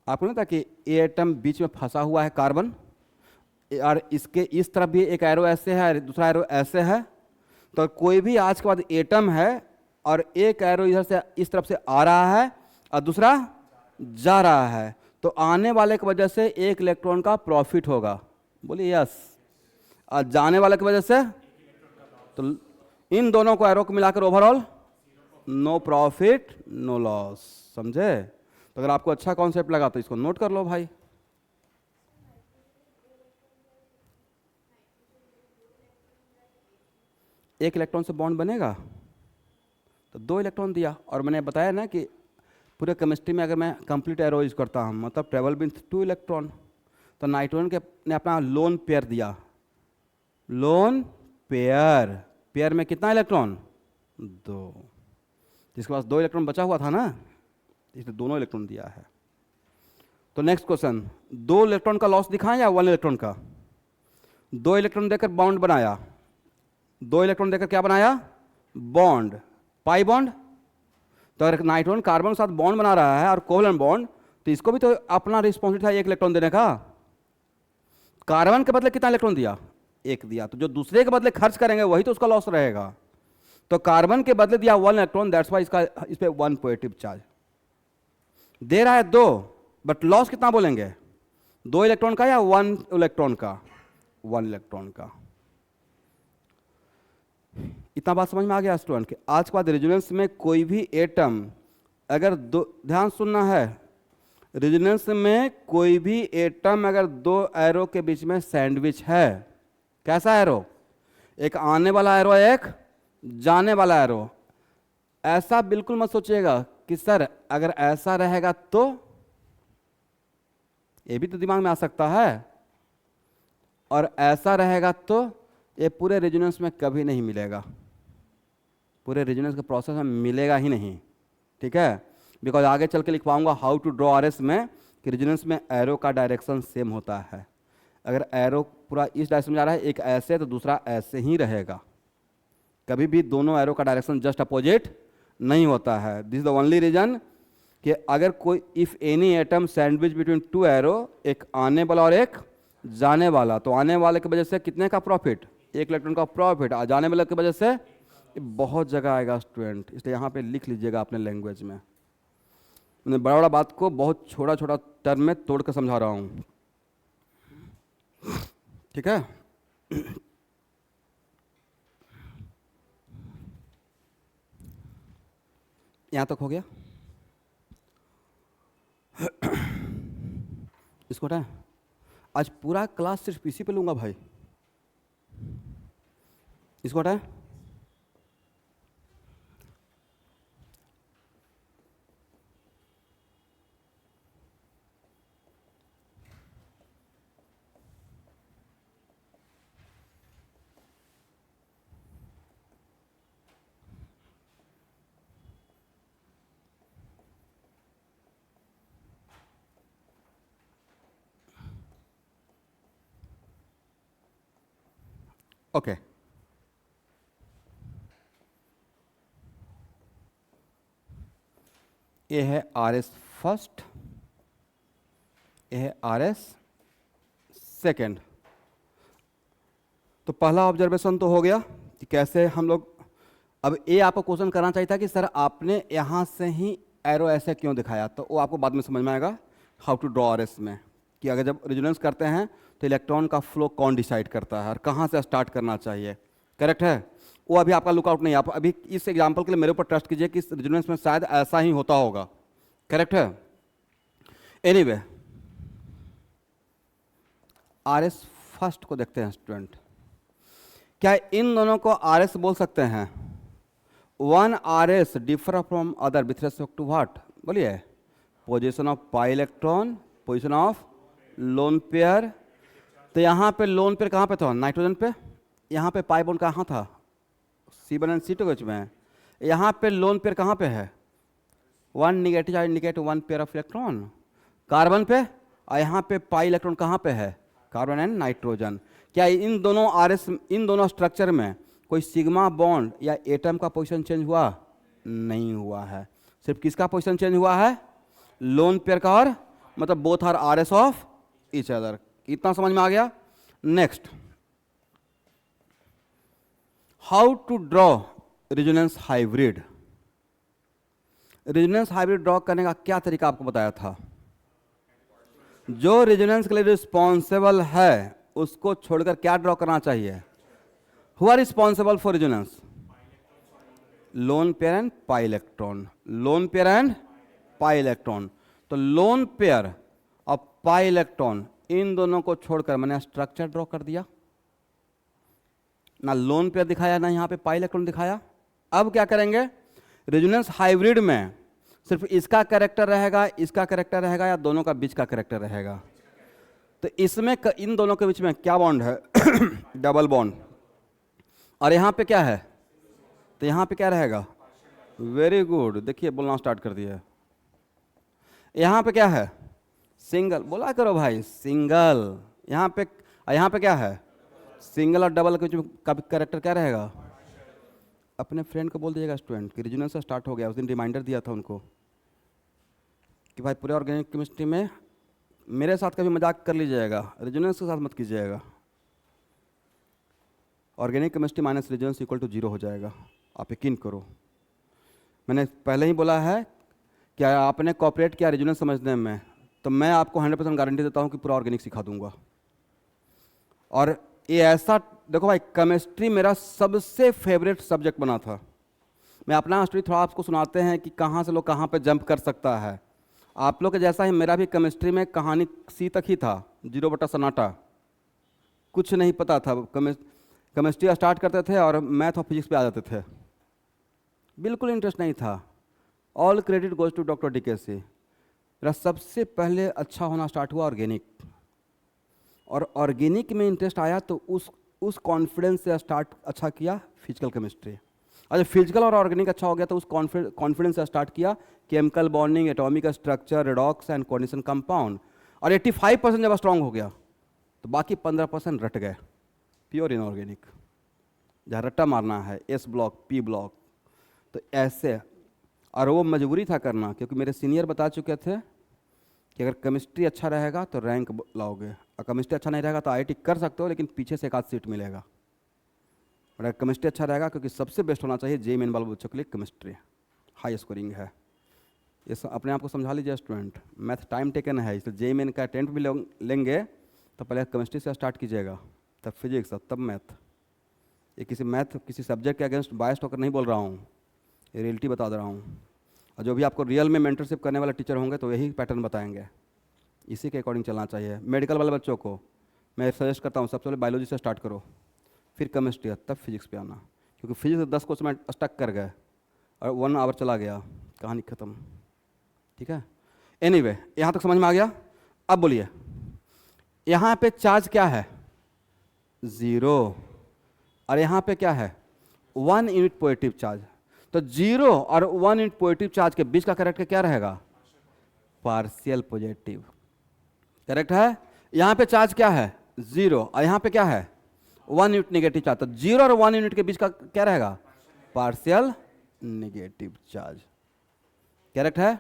आपको नहीं था कि ये एटम बीच में फंसा हुआ है कार्बन, और इसके इस तरफ भी एक एरो ऐसे है, दूसरा एरो ऐसे है। तो कोई भी आज के बाद एटम है और एक एरो इधर से इस तरफ से आ रहा है और दूसरा जा रहा है, तो आने वाले की वजह से एक इलेक्ट्रॉन का प्रॉफिट होगा। बोलिए यस। और जाने वाले की वजह से तो इन दोनों को एरो को मिलाकर overall no profit no loss. समझे? तो अगर आपको अच्छा कॉन्सेप्ट लगा तो इसको नोट कर लो भाई। एक इलेक्ट्रॉन से बॉन्ड बनेगा तो 2 इलेक्ट्रॉन दिया, और मैंने बताया ना कि पूरे केमिस्ट्री में अगर मैं कंप्लीट एरो यूज करता हूँ मतलब ट्रेवल विथ 2 इलेक्ट्रॉन, तो नाइट्रोजन के ने अपना लोन पेयर दिया, लोन पेयर, पेयर में कितना इलेक्ट्रॉन? 2। जिसके पास 2 इलेक्ट्रॉन बचा हुआ था ना, इसने दोनों इलेक्ट्रॉन दिया है। तो नेक्स्ट क्वेश्चन, 2 इलेक्ट्रॉन का लॉस दिखाएं या 1 इलेक्ट्रॉन का? 2 इलेक्ट्रॉन देकर बॉन्ड बनाया, 2 इलेक्ट्रॉन देकर क्या बनाया? Bond, pi bond. तो अगर नाइट्रोजन कार्बन के साथ बॉन्ड बना रहा है और कोवलेंट बॉन्ड, तो इसको भी तो अपना रिस्पॉन्सिबिलिटी था 1 इलेक्ट्रॉन देने का। कार्बन के बदले कितना इलेक्ट्रॉन दिया? 1 दिया। तो जो दूसरे के बदले खर्च करेंगे वही तो उसका लॉस रहेगा। तो कार्बन के बदले दिया 1 इलेक्ट्रॉन, दैट्स वाई इसका इस पे 1 पॉजिटिव चार्ज दे रहा है 2, बट लॉस कितना बोलेंगे? 2 इलेक्ट्रॉन का या 1 इलेक्ट्रॉन का? 1 इलेक्ट्रॉन का। इतना बात समझ में आ गया स्टूडेंट कि आज के बाद रेजोनेंस में कोई भी एटम अगर ध्यान सुनना है, रेजोनेंस में कोई भी एटम अगर 2 एरो के बीच में सैंडविच है, कैसा एरो? एक आने वाला एरो, एक जाने वाला एरो। ऐसा बिल्कुल मत सोचिएगा कि सर अगर ऐसा रहेगा तो, ये भी तो दिमाग में आ सकता है, और ऐसा रहेगा तो, ये पूरे रेजोनेंस में कभी नहीं मिलेगा, पूरे रेजोनेंस के प्रोसेस में मिलेगा ही नहीं। ठीक है? बिकॉज आगे चल के लिखवाऊंगा हाउ टू ड्रॉ आरएस में कि रेजोनेंस में एरो का डायरेक्शन सेम होता है। अगर एरो पूरा इस डायरेक्शन में जा रहा है, एक ऐसे तो दूसरा ऐसे ही रहेगा, कभी भी दोनों एरो का डायरेक्शन जस्ट अपोजिट नहीं होता है। This is the only reason कि अगर कोई if any atom sandwich between 2 arrow, एक आने वाला और एक जाने वाला, तो आने वाले की वजह से कितने का प्रॉफिट? 1 इलेक्ट्रॉन का प्रॉफिट। आ जाने वाले की वजह से बहुत जगह आएगा स्टूडेंट, इसलिए यहाँ पे लिख लीजिएगा अपने लैंग्वेज में। मैंने बड़ा बड़ा बात को बहुत छोटा छोटा टर्म में तोड़ कर समझा रहा हूँ। ठीक है? यहाँ तक हो गया? इसको हटाएं। आज पूरा क्लास सिर्फ इसी पे लूंगा भाई। इसको हटाएं। ओके। ये है आरएस फर्स्ट, ये है आरएस सेकेंड। तो पहला ऑब्जर्वेशन तो हो गया कि कैसे हम लोग, अब ये आपको क्वेश्चन करना चाहिए था कि सर आपने यहाँ से ही एरो ऐसे क्यों दिखाया, तो वो आपको बाद में समझ में आएगा हाउ टू ड्रॉ आरएस में, कि अगर जब रेजोनेंस करते हैं तो इलेक्ट्रॉन का फ्लो कौन डिसाइड करता है और कहाँ से स्टार्ट करना चाहिए। करेक्ट है? वो अभी आपका लुकआउट नहीं, आप अभी इस एग्जाम्पल के लिए मेरे ऊपर ट्रस्ट कीजिए कि इस रेजोनेंस में शायद ऐसा ही होता होगा। करेक्ट है? एनीवे, आरएस फर्स्ट को देखते हैं स्टूडेंट। क्या इन दोनों को आरएस बोल सकते हैं? 1 R S differ from other with respect to what? बोलिए, position of pi electron, position of lone pair. तो यहाँ पे लोन पेयर कहाँ पे था? नाइट्रोजन पे। यहाँ पे पाई बॉन्ड कहाँ था? C1 एंड C2 के बीच में। यहाँ पे लोन पेयर कहाँ पे है? 1 negative charge indicate 1 pair of electron carbon पे, और यहाँ पे पाई इलेक्ट्रॉन कहाँ पे है? Carbon and nitrogen. क्या इन दोनों इन दोनों स्ट्रक्चर में कोई सिग्मा बॉन्ड या एटम का पोजीशन चेंज हुआ? नहीं हुआ है। सिर्फ किसका पोजीशन चेंज हुआ है? लोन पेयर का, और मतलब both are RS of each other. इतना समझ में आ गया? Next, how to draw resonance hybrid. Resonance hybrid draw करने का क्या तरीका आपको बताया था? जो रेजोनेंस के लिए रिस्पॉन्सिबल है उसको छोड़कर क्या ड्रॉ करना चाहिए? Who are responsible for resonance? Lone pair and pi electron. Lone pair and pi electron. तो लोन पेयर और पाई इलेक्ट्रॉन, इन दोनों को छोड़कर मैंने स्ट्रक्चर ड्रॉ कर दिया। ना लोन पेयर दिखाया, ना यहां पे पाई इलेक्ट्रॉन दिखाया। अब क्या करेंगे? रेजोनेंस हाइब्रिड में सिर्फ इसका कैरेक्टर रहेगा, इसका कैरेक्टर रहेगा, या दोनों का बीच का कैरेक्टर रहेगा? तो इसमें इन दोनों के बीच में क्या बॉन्ड है? Double bond. और यहां पे क्या है? तो यहां पे क्या रहेगा? वेरी गुड, देखिए बोलना स्टार्ट कर दिया। यहां पे क्या है? सिंगल। बोला करो भाई, सिंगल। यहां पे क्या है? सिंगल और डबल के बीच का कैरेक्टर क्या रहेगा? अपने फ्रेंड को बोल दीजिएगा स्टूडेंट कि रेजोनेंस स्टार्ट हो गया। उस दिन रिमाइंडर दिया था उनको कि भाई पूरे ऑर्गेनिक केमिस्ट्री में मेरे साथ कभी मजाक कर लीजिएगा, रेजोनेंस के साथ मत कीजिएगा। Organic chemistry minus resonance equal to 0 हो जाएगा, आप यकीन करो। मैंने पहले ही बोला है कि आपने कॉपरेट किया रेजोनेंस समझने में, तो मैं आपको 100% गारंटी देता हूँ कि पूरा ऑर्गेनिक सिखा दूंगा। और ये ऐसा, देखो भाई, केमिस्ट्री मेरा सबसे फेवरेट सब्जेक्ट बना था। मैं अपना स्टोरी थोड़ा आपको सुनाते हैं कि कहाँ से लोग कहाँ पे जंप कर सकता है। आप लोग के जैसा ही मेरा भी केमिस्ट्री में कहानी C तक ही था, 0 बटा सन्नाटा, कुछ नहीं पता था। केमिस्ट्री स्टार्ट करते थे और मैथ और फिजिक्स पे आ जाते थे, बिल्कुल इंटरेस्ट नहीं था। All credit goes to doctor DKC। मेरा सबसे पहले अच्छा होना स्टार्ट हुआ ऑर्गेनिक, और ऑर्गेनिक में इंटरेस्ट आया तो उस कॉन्फिडेंस से स्टार्ट अच्छा किया फिजिकल केमिस्ट्री। अच्छा, फिजिकल और ऑर्गेनिक अच्छा हो गया तो उस कॉन्फिडेंस से स्टार्ट किया chemical bonding, atomic structure, redox and coordination compound. और 85% जब स्ट्रांग हो गया तो बाकी 15% रट गए, प्योर इनऑर्गेनिक, जहाँ रट्टा मारना है, S ब्लॉक, P ब्लॉक। तो ऐसे, और वो मजबूरी था करना, क्योंकि मेरे सीनियर बता चुके थे कि अगर केमिस्ट्री अच्छा रहेगा तो रैंक लाओगे, और केमिस्ट्री अच्छा नहीं रहेगा तो IIT कर सकते हो लेकिन पीछे से एक आध सीट मिलेगा। और अगर केमिस्ट्री अच्छा रहेगा, क्योंकि सबसे बेस्ट होना चाहिए JEE मेन वाले बच्चों के लिए केमिस्ट्री, हाई स्कोरिंग है। ये अपने आप को समझा लीजिए स्टूडेंट, मैथ टाइम टेकन है, इसलिए JEE मेन का अटेम्प्ट भी लेंगे तो पहले केमिस्ट्री से स्टार्ट कीजिएगा, तब फिजिक्स, तब मैथ। ये किसी सब्जेक्ट के अगेंस्ट बायस्ड होकर नहीं बोल रहा हूँ, ये रियलिटी बता दे रहा हूँ। और जो भी आपको रियल में मेंटरशिप करने वाले टीचर होंगे तो यही पैटर्न बताएंगे, इसी के अकॉर्डिंग चलना चाहिए। मेडिकल वाले बच्चों को मैं सजेस्ट करता हूँ सबसे पहले बायोलॉजी से स्टार्ट करो, फिर केमिस्ट्री, तब फिजिक्स पे आना, क्योंकि फिजिक्स 10 क्वेश्चन में स्टक कर गए और 1 आवर चला गया, कहानी खत्म। ठीक है, एनीवे, यहाँ तक समझ में आ गया। अब बोलिए, यहाँ पे चार्ज क्या है? 0। और यहाँ पे क्या है? 1 यूनिट पॉजिटिव चार्ज। तो 0 और 1 यूनिट पॉजिटिव चार्ज के बीच का कैरेक्टर क्या रहेगा? Partial positive. करेक्ट है। यहाँ पे चार्ज क्या है? 0, और यहाँ पे क्या है? 1 यूनिट नेगेटिव चार्ज। तो 0 और 1 यूनिट के बीच का क्या रहेगा? Partial negative charge. करेक्ट है।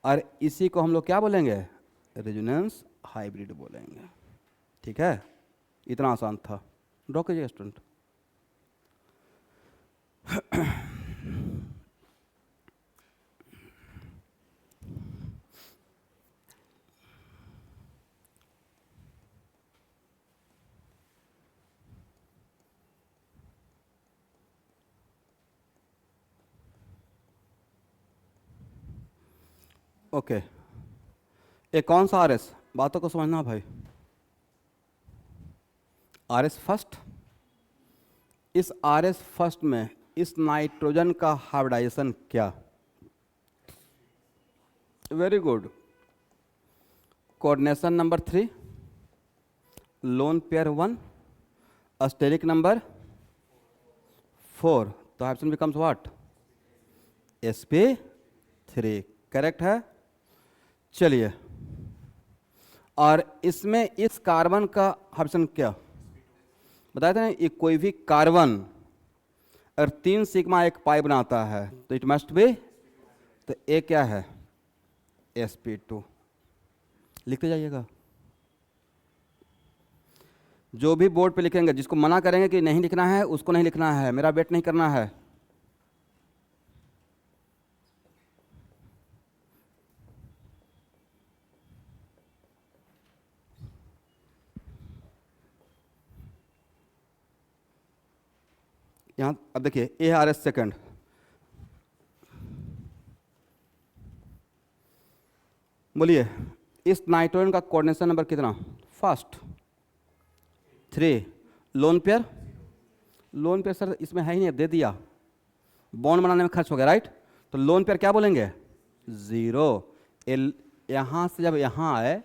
और इसी को हम लोग क्या बोलेंगे? रेजोनेंस हाइब्रिड बोलेंगे। ठीक है, इतना आसान था। ड्रॉ कीजिए स्टूडेंट। ओके, ये कौन सा RS? बातों को समझना भाई। RS फर्स्ट, इस RS फर्स्ट में इस नाइट्रोजन का हाइब्रिडाइजेशन क्या? Very good. Coordination number 3, lone pair 1, steric number 4, तो option becomes what? sp3। Correct है। चलिए, और इसमें इस कार्बन का ऑप्शन क्या बताए थे ना, ये कोई भी कार्बन अगर 3 सिग्मा 1 पाई बनाता है तो इट मस्ट बी, तो ए क्या है? sp2। लिखते जाइएगा, जो भी बोर्ड पे लिखेंगे, जिसको मना करेंगे कि नहीं लिखना है उसको नहीं लिखना है, मेरा वेट नहीं करना है। यहां अब देखिए ARS सेकंड, बोलिए इस नाइट्रोजन का कोऑर्डिनेशन नंबर कितना? First 3। Lone pair, lone pair sir इसमें है ही नहीं, दे दिया, बॉन्ड बनाने में खर्च हो गया, राइट? तो लोन पेयर क्या बोलेंगे? 0। यहाँ से जब यहाँ आए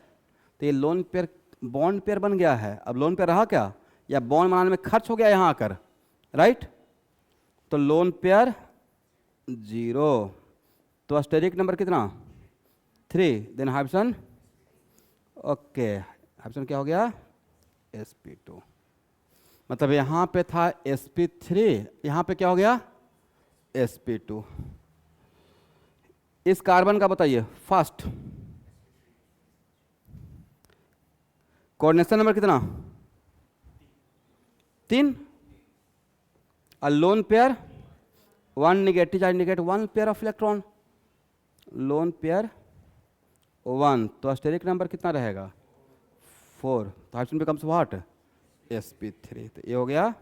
तो ये लोन पेयर बॉन्ड पेयर बन गया है। अब लोन पेयर रहा क्या? या बॉन्ड बनाने में खर्च हो गया यहाँ आकर, राइट? तो लोन पेयर 0। तो स्टेरिक नंबर कितना? 3। देन हाइब्सन, ओके, हाइब्सन क्या हो गया? sp2। मतलब यहाँ पे था sp3, यहाँ पे क्या हो गया? sp2। इस कार्बन का बताइए फर्स्ट कोऑर्डिनेशन नंबर कितना? 3। और loan pair 1 negative charge indicate 1 pair of electron, lone pair 1, तो स्टेरिक नंबर कितना रहेगा? 4। तो ऑप्शन बिकम्स व्हाट? sp3। तो ये हो गया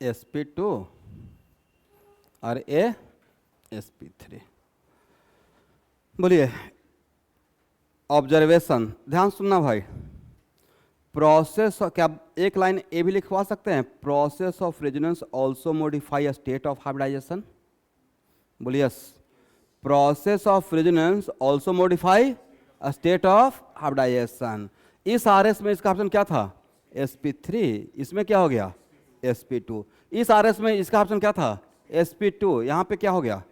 sp2 और ए sp3। बोलिए ऑब्जर्वेशन, ध्यान सुनना भाई। प्रोसेस, क्या एक लाइन ए भी लिखवा सकते हैं? Process of resonance also modify a state of hybridisation. बोलिए yes, process of resonance also modify a state of hybridisation. इस RS में इसका ऑप्शन क्या था? sp3। इसमें क्या हो गया? sp2। इस RS में इसका ऑप्शन क्या था? sp2। यहाँ पे क्या हो गया?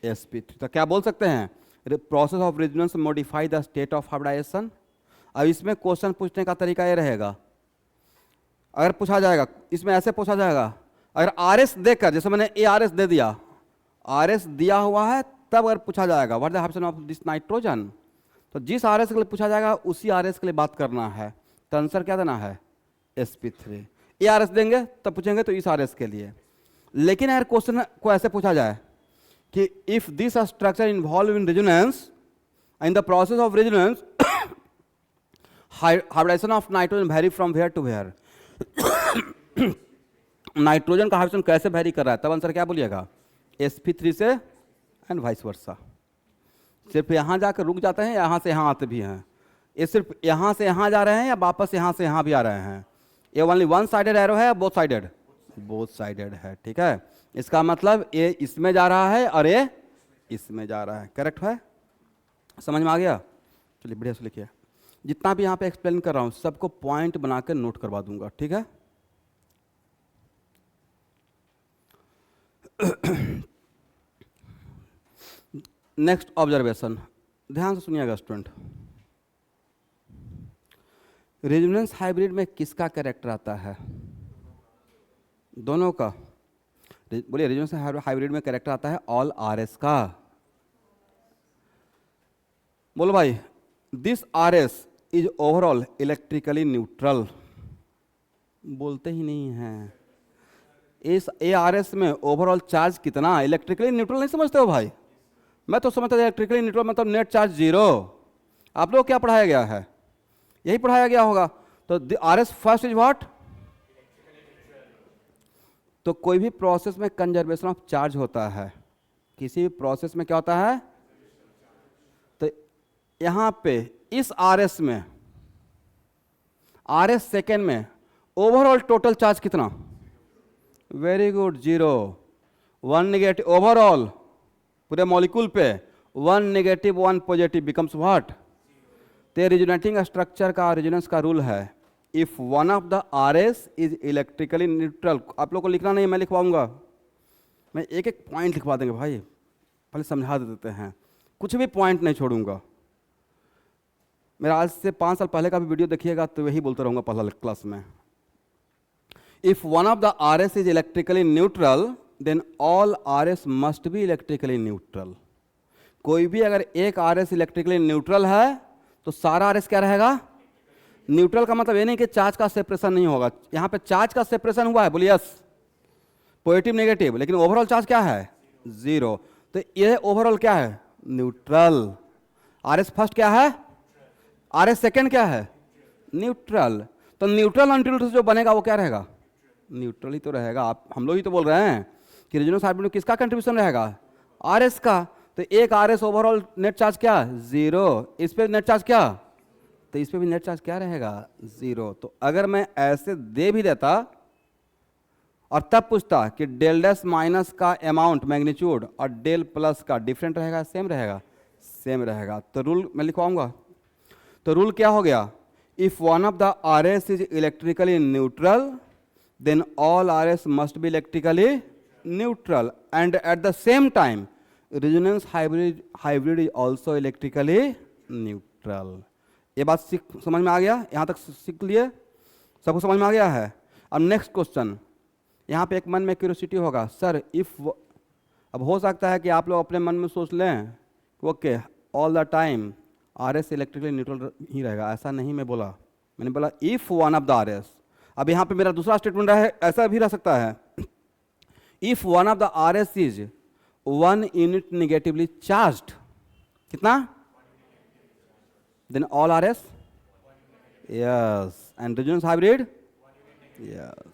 sp3। तो क्या बोल सकते हैं? Process of resonance modify the state of hybridization. अब इसमें क्वेश्चन पूछने का तरीका ये रहेगा, अगर पूछा जाएगा इसमें ऐसे पूछा जाएगा, अगर RS देकर, जैसे मैंने ARS दे दिया, RS दिया हुआ है, तब अगर पूछा जाएगा what the option of this nitrogen, तो जिस RS के लिए पूछा जाएगा उसी RS के लिए बात करना है। तो आंसर क्या देना है? sp3। ARS देंगे तब पूछेंगे तो इस RS के लिए। लेकिन अगर क्वेश्चन को ऐसे पूछा जाए कि if this structure involve in resonance, in the process of resonance hybridization of nitrogen vary from where to where, nitrogen का हाइब्रिडेशन कैसे वेरी कर रहा है, तब आंसर क्या बोलिएगा? sp3 से एंड वाइस वर्सा। सिर्फ यहाँ जाकर रुक जाते हैं या यहाँ से यहाँ आते भी हैं? ये सिर्फ यहाँ से यहाँ जा रहे हैं या वापस यहाँ से यहाँ भी आ रहे हैं? ये ओनली वन साइडेड एरो है या बोथ साइडेड? बोथ साइडेड है, ठीक है। इसका मतलब ये इसमें जा रहा है और ये इसमें जा रहा है, करेक्ट है? समझ में आ गया? चलिए बढ़िया से लिखिए। जितना भी यहाँ पे एक्सप्लेन कर रहा हूँ सबको पॉइंट बनाकर नोट करवा दूंगा, ठीक है? नेक्स्ट ऑब्जर्वेशन, ध्यान से सुनिएगा स्टूडेंट। रेजोनेंस हाइब्रिड में किसका कैरेक्टर आता है? दोनों का। बोलिए रेजोनेंस हाइब्रिड में कैरेक्टर आता है ऑल RS का। बोलो भाई, this RS is overall electrically neutral. बोलते ही नहीं हैं। इस ARS में ओवरऑल चार्ज कितना? इलेक्ट्रिकली न्यूट्रल नहीं समझते हो भाई? मैं तो समझता था इलेक्ट्रिकली न्यूट्रल मतलब नेट चार्ज 0। आप लोग क्या पढ़ाया गया है? यही पढ़ाया गया होगा। तो RS फर्स्ट इज व्हाट? तो कोई भी प्रोसेस में कंजर्वेशन ऑफ चार्ज होता है। किसी भी प्रोसेस में क्या होता है? तो यहां पे इस RS में, RS सेकेंड में ओवरऑल टोटल चार्ज कितना? Very good, 0। One negative overall पूरे मॉलिक्यूल पे, one negative one positive becomes what. तो रिजोनेटिंग स्ट्रक्चर का रेजोनेंस का रूल है, if one of the R S is electrically neutral. आप लोग को लिखना नहीं, मैं लिखवाऊंगा, मैं एक एक पॉइंट लिखवा देंगे भाई, पहले समझा देते हैं, कुछ भी पॉइंट नहीं छोड़ूंगा। मेरा आज से 5 साल पहले का भी वीडियो देखिएगा तो वही बोलता रहूंगा पहला क्लास में। If one of the R S is electrically neutral then all R S must be electrically neutral. कोई भी अगर एक आर एस इलेक्ट्रिकली न्यूट्रल है तो सारा आर एस क्या रहेगा, न्यूट्रल। का मतलब ये नहीं कि चार्ज का सेपरेशन नहीं होगा, यहां पे चार्ज का सेपरेशन हुआ है, बोलिए यस, पॉजिटिव नेगेटिव, लेकिन ओवरऑल चार्ज क्या है, जीरो। तो ये ओवरऑल क्या है, न्यूट्रल। आर एस फर्स्ट क्या है, आर एस सेकेंड क्या है, न्यूट्रल। तो न्यूट्रल और न्यूट्रल जो बनेगा वो क्या रहेगा, न्यूट्रल ही तो रहेगा। आप हम लोग ही तो बोल रहे हैं कि रेजोनेंस हार्मोनी में किसका कंट्रीब्यूशन रहेगा, आर एस का। तो एक R S overall net charge क्या, जीरो। इस पे नेट चार्ज क्या, तो इस पे भी नेट चार्ज क्या रहेगा, जीरो। तो अगर मैं ऐसे दे भी देता और तब पूछता कि डेल डैश माइनस का अमाउंट मैग्नीट्यूड और डेल प्लस का डिफरेंट रहेगा, सेम रहेगा, सेम रहेगा। तो रूल मैं लिखवाऊंगा। तो रूल क्या हो गया, if one of the R S is electrically neutral then all R S must be electrically neutral and at the same time resonance hybrid is also electrically neutral. ये बात समझ में आ गया, यहाँ तक सीख लिए, सबको समझ में आ गया है। अब नेक्स्ट क्वेश्चन, यहाँ पे एक मन में क्यूरियोसिटी होगा, सर इफ, अब हो सकता है कि आप लोग अपने मन में सोच लें okay all the time R S electrically neutral ही रहेगा। ऐसा नहीं मैं बोला, मैंने बोला if one of the R S. अब यहाँ पे मेरा दूसरा स्टेटमेंट है, ऐसा भी रह सकता है, if one of the R S is one unit negatively charged, कितना, then all RS, yes, and resonance hybrid, yes.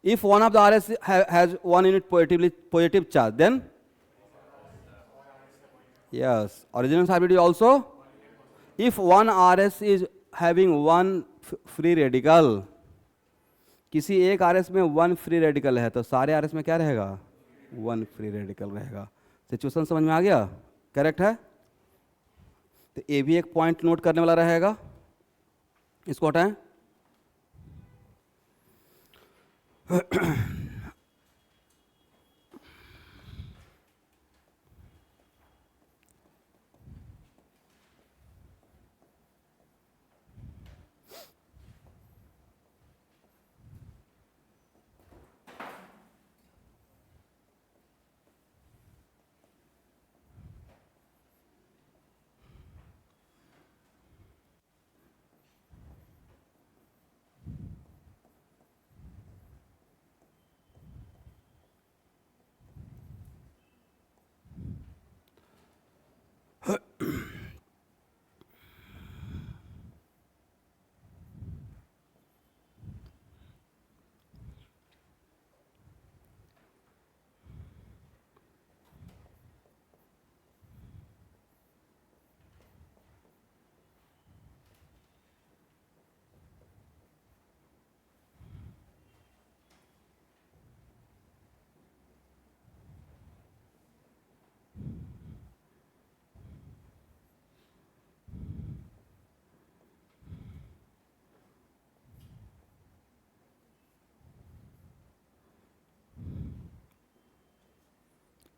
If one of the RS has one unit positive charge, then yes, or resonance hybrid is also. If one RS is having one free radical, किसी एक RS में one free radical है तो सारे RS में क्या रहेगा, one free radical रहेगा। सिचुएशन समझ में आ गया, करेक्ट है। तो ये भी एक पॉइंट नोट करने वाला रहेगा, इसको हटाएं।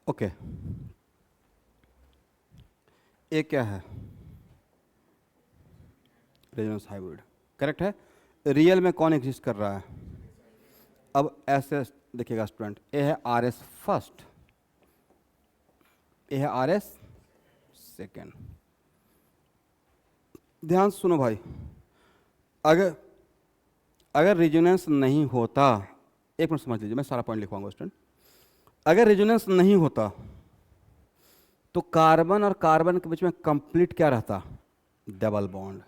ओके, ये क्या है, रेजोनेंस हाइब्रिड, करेक्ट है। रियल में कौन एग्जिस्ट कर रहा है, अब ऐसे देखिएगा स्टूडेंट, ये है आर एस फर्स्ट, ये है आर एस सेकेंड। ध्यान सुनो भाई, अगर रेजोनेंस नहीं होता, एक मिनट समझ लीजिए, मैं सारा पॉइंट लिखवाऊंगा स्टूडेंट। अगर रेजोनेंस नहीं होता तो कार्बन और कार्बन के बीच में कंप्लीट क्या रहता, double bond.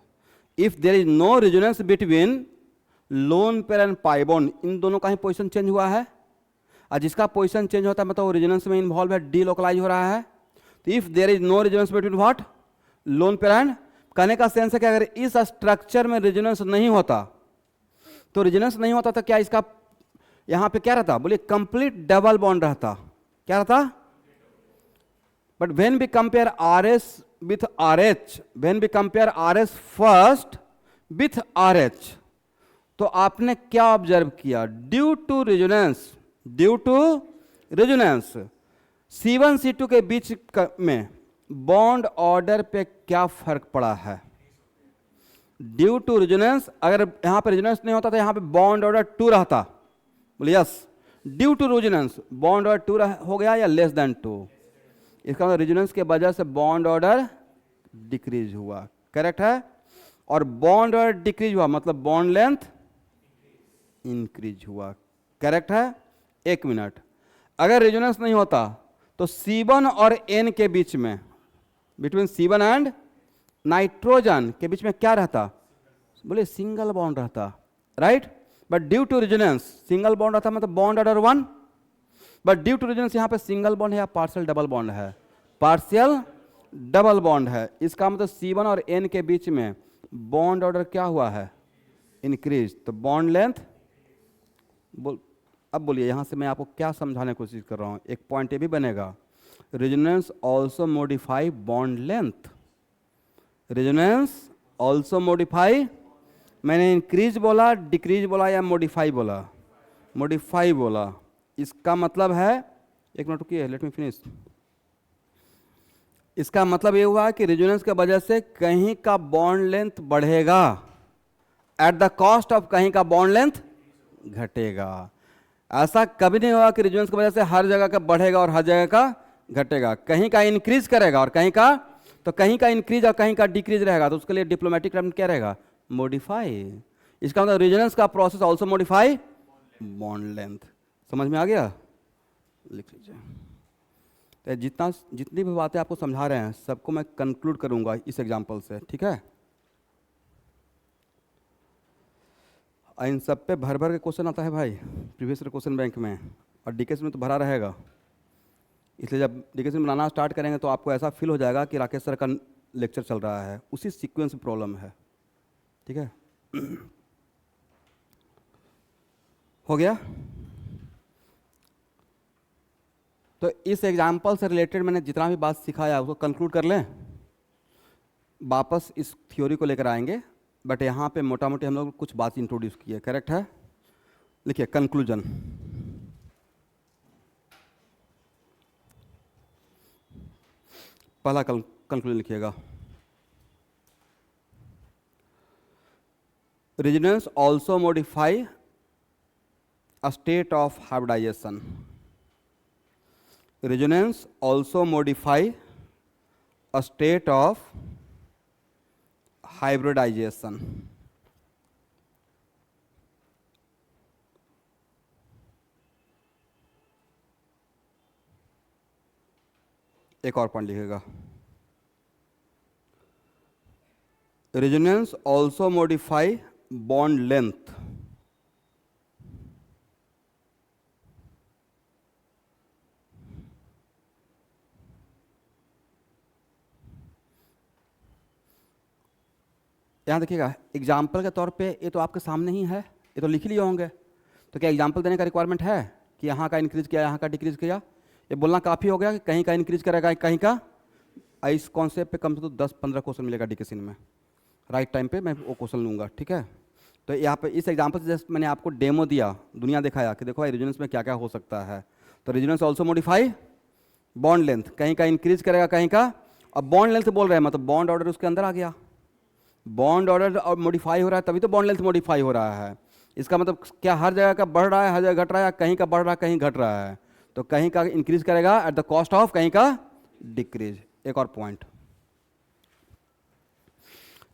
If there is no resonance between lone pair and pi bond, इन दोनों का ही पोजीशन चेंज हुआ है, और जिसका पोजीशन चेंज होता है मतलब वो रेजोनेंस में इन्वॉल्व है, डीलोकलाइज हो रहा है। तो if there is no resonance between what, lone pair and, कहने का सेंस है कि अगर इस स्ट्रक्चर में रेजोनेंस नहीं होता, तो रेजोनेंस नहीं होता तो क्या इसका यहां पे क्या रहता, बोलिए कंप्लीट डबल बॉन्ड रहता। क्या रहता? But when we compare R S with R H, when we compare R S first with R H, तो आपने क्या ऑब्जर्व किया? Due to resonance, due to resonance C1 C2 के बीच में बॉन्ड ऑर्डर पे क्या फर्क पड़ा है? ड्यू टू रेजोनेंस, अगर यहां पे रेजोनेंस नहीं होता तो यहां पे बॉन्ड ऑर्डर 2 रहता। बोले yes, due to resonance bond order 2 हो गया या लेस देन 2? इसका मतलब रेजोनेंस के वजह से बॉन्ड ऑर्डर डिक्रीज हुआ, करेक्ट है। और बॉन्ड ऑर्डर डिक्रीज हुआ मतलब बॉन्ड लेंथ इंक्रीज हुआ, करेक्ट है। एक मिनट, अगर रेजोनेंस नहीं होता तो C1 और N के बीच में, बिटवीन C1 एंड नाइट्रोजन के बीच में क्या रहता? बोले सिंगल बॉन्ड रहता, right. But due to resonance single bond रहता मतलब bond order 1। But due to resonance यहां पे सिंगल बॉन्ड है या पार्शियल डबल बॉन्ड है? पार्शियल डबल बॉन्ड है। इसका मतलब C1 और N के बीच में बॉन्ड ऑर्डर क्या हुआ है? इंक्रीज। तो बॉन्ड लेंथ अब बोलिए यहां से मैं आपको क्या समझाने की कोशिश कर रहा हूं। एक पॉइंट ये भी बनेगा, resonance also modify bond length. Resonance also modify, मैंने इंक्रीज बोला, डिक्रीज बोला या मॉडिफाई बोला? मॉडिफाई बोला। इसका मतलब है, एक मिनट रुकिए, लेट मी फिनिश। इसका मतलब ये हुआ कि रेजोनेंस की वजह से कहीं का बॉन्ड लेंथ बढ़ेगा एट द कॉस्ट ऑफ कहीं का बॉन्ड लेंथ घटेगा। ऐसा कभी नहीं होगा कि रेजोनेंस की वजह से हर जगह का बढ़ेगा और हर जगह का घटेगा। कहीं का इंक्रीज करेगा और कहीं का, तो कहीं का इंक्रीज और कहीं का डिक्रीज रहेगा, तो उसके लिए डिप्लोमेटिक टर्म क्या रहेगा? मॉडिफाई। इसका मतलब रेजोनेंस का process also modify bond length. समझ में आ गया? लिख लीजिए। तो जितनी भी बातें आपको समझा रहे हैं सबको मैं कंक्लूड करूंगा इस एग्जांपल से, ठीक है। इन सब पे भर भर के क्वेश्चन आता है भाई, प्रीवियस ईयर क्वेश्चन बैंक में, और डीकेएस में तो भरा रहेगा। इसलिए जब डीकेएस में बनाना स्टार्ट करेंगे तो आपको ऐसा फील हो जाएगा कि राकेश सर का लेक्चर चल रहा है, उसी सीक्वेंस में प्रॉब्लम है, ठीक है। हो गया? तो इस एग्जाम्पल से रिलेटेड मैंने जितना भी बात सिखाया उसको कंक्लूड कर लें, वापस इस थ्योरी को लेकर आएंगे। बट यहाँ पे मोटा मोटी हम लोग कुछ बात इंट्रोड्यूस की है, करेक्ट है। लिखिए कंक्लूजन। पहला कंक्लूजन लिखिएगा, resonance also modify a state of hybridization. Resonance also modify a state of hybridization. एक और पॉइंट लिखिएगा, resonance also modify bond length. यहाँ देखिएगा एग्जाम्पल के तौर पे, ये तो आपके सामने ही है, ये तो लिख लिए होंगे। तो क्या एग्जाम्पल देने का रिक्वायरमेंट है कि यहाँ का इंक्रीज किया यहाँ का डिक्रीज किया? ये बोलना काफ़ी हो गया कि कहीं का इंक्रीज करेगा कहीं का। इस कॉन्सेप्ट पे कम से कम 10-15 क्वेश्चन मिलेगा डीकेएस में, राइट टाइम पे मैं वो क्वेश्चन लूँगा, ठीक है। तो यहाँ पे इस एग्जाम्पल से जस्ट मैंने आपको डेमो दिया, दुनिया दिखाया कि देखो भाई रेजोनेंस में क्या क्या हो सकता है। तो resonance also modify bond length, कहीं का इंक्रीज करेगा कहीं का। अब बॉन्ड लेंथ बोल रहे हैं मतलब बॉन्ड ऑर्डर उसके अंदर आ गया, बॉन्ड ऑर्डर और मॉडिफाई हो रहा है तभी तो बॉन्ड लेंथ मॉडिफाई हो रहा है। इसका मतलब क्या हर जगह का बढ़ रहा है हर जगह घट रहा है, कहीं का बढ़ रहा है कहीं घट रहा है। तो कहीं का इंक्रीज करेगा एट द कॉस्ट ऑफ कहीं का डिक्रीज। एक और point,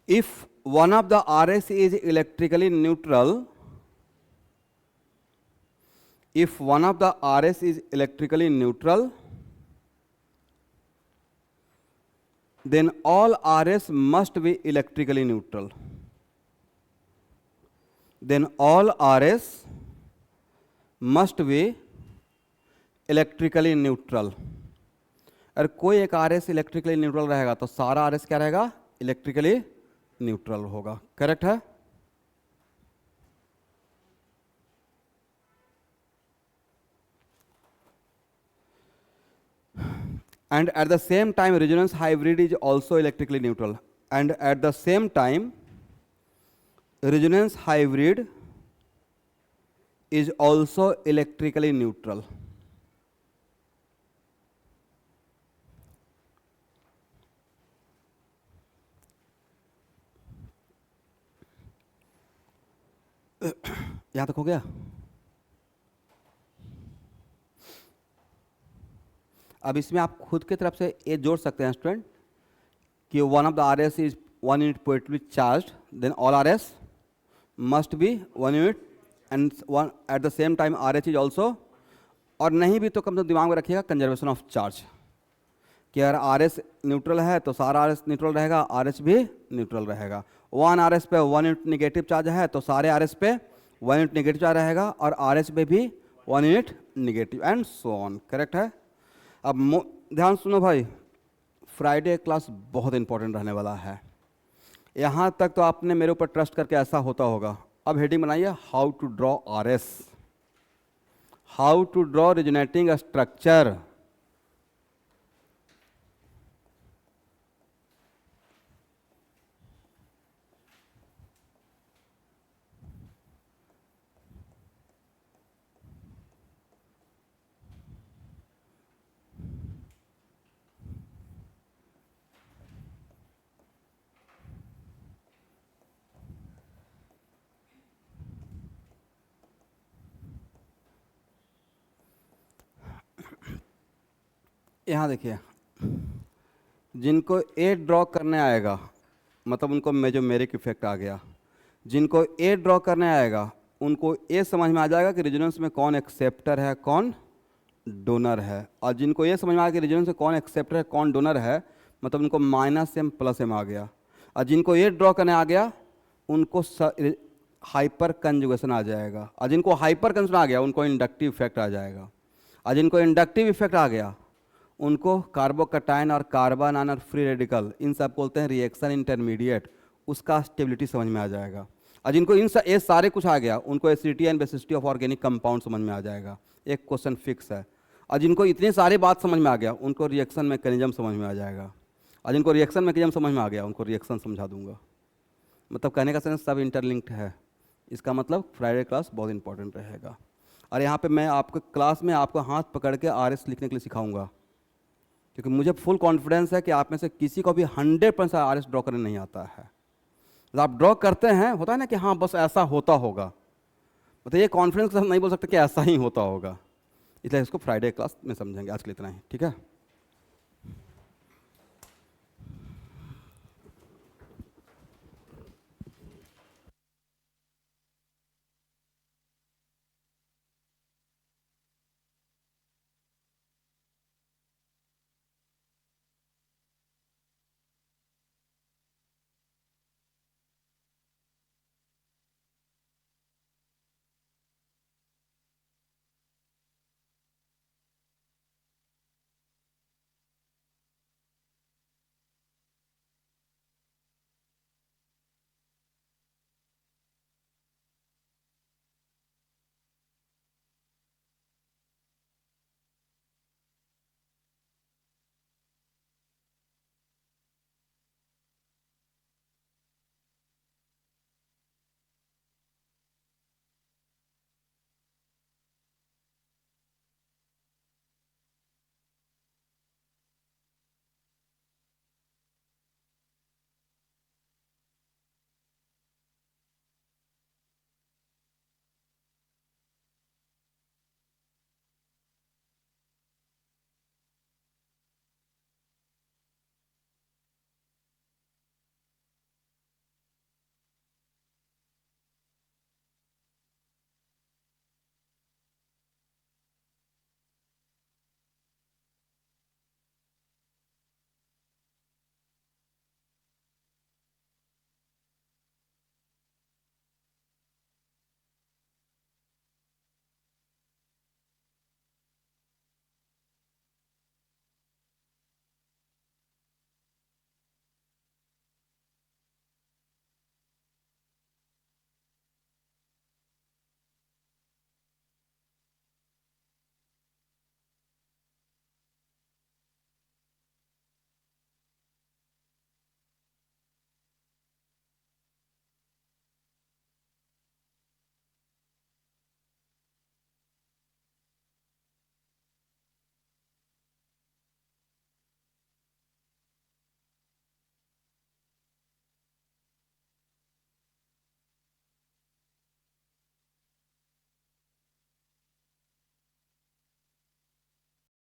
if one of the RS is electrically neutral, if one of the RS is electrically neutral, then all RS must be electrically neutral. Then all RS must be electrically neutral. अगर कोई एक RS इलेक्ट्रिकली न्यूट्रल रहेगा तो सारा RS क्या रहेगा? इलेक्ट्रिकली न्यूट्रल होगा, करेक्ट है। and at the same time resonance hybrid is also electrically neutral, and at the same time resonance hybrid is also electrically neutral. यहां तक हो गया? अब इसमें आप खुद की तरफ से ये जोड़ सकते हैं स्टूडेंट कि one of the R S is 1 unit positively charged, then all RS must be 1 unit and one at the same time RH is also, और नहीं भी तो कम से कम दिमाग में रखिएगा कंजर्वेशन ऑफ चार्ज कि अगर RS न्यूट्रल है तो सारा RS न्यूट्रल रहेगा, RH भी न्यूट्रल रहेगा। 1 RS पे 1 यूनिट निगेटिव चार्ज है तो सारे RS पे 1 यूनिट निगेटिव चार्ज रहेगा और RH पे भी 1 unit negative and so on. Correct है? अब ध्यान सुनो भाई, फ्राइडे क्लास बहुत इंपॉर्टेंट रहने वाला है। यहाँ तक तो आपने मेरे ऊपर ट्रस्ट करके ऐसा होता होगा। अब हेडिंग बनाइए, how to draw RS, how to draw resonating structure. यहाँ देखिए, जिनको ए ड्रॉ करने आएगा मतलब उनको मेजोमेरिक इफेक्ट आ गया। जिनको ए ड्रॉ करने आएगा उनको ये समझ में आ जाएगा कि रेजोनेंस में कौन एक्सेप्टर है कौन डोनर है, और जिनको ये समझ में आ गया कि रेजोनेंस में कौन एक्सेप्टर है कौन डोनर है मतलब उनको -m + m आ गया। और जिनको ये ड्रॉ करने आ गया उनको हाइपर कंजुगेशन आ जाएगा, और जिनको हाइपर कंजुगेशन आ गया उनको इंडक्टिव इफेक्ट आ जाएगा, और जिनको इंडक्टिव इफेक्ट आ गया उनको कार्बोकटायन और कार्बन आयन और फ्री रेडिकल इन सब बोलते हैं रिएक्शन इंटरमीडिएट, उसका स्टेबिलिटी समझ में आ जाएगा। और जिनको ये सारे कुछ आ गया उनको acidity and basicity of organic compound समझ में आ जाएगा, एक क्वेश्चन फिक्स है। और जिनको इतनी सारी बात समझ में आ गया उनको रिएक्शन मैकेनिज्म समझ में आ जाएगा, और जिनको रिएक्शन मैकेनिज्म समझ में आ गया उनको रिएक्शन समझा दूंगा। मतलब कहने का सेंस सब इंटरलिंक्ड है। इसका मतलब फ्राइडे क्लास बहुत इंपॉर्टेंट रहेगा। और यहाँ पे मैं आपको क्लास में आपको हाथ पकड़ के RS लिखने के लिए सिखाऊंगा, क्योंकि मुझे फुल कॉन्फिडेंस है कि आप में से किसी को भी 100% RS ड्रॉ करने नहीं आता है। जब आप ड्रॉ करते हैं होता है ना कि हाँ बस ऐसा होता होगा, मतलब ये कॉन्फिडेंस के साथ नहीं बोल सकते कि ऐसा ही होता होगा, इसलिए इसको फ्राइडे क्लास में समझेंगे। आज के लिए इतना ही, ठीक है।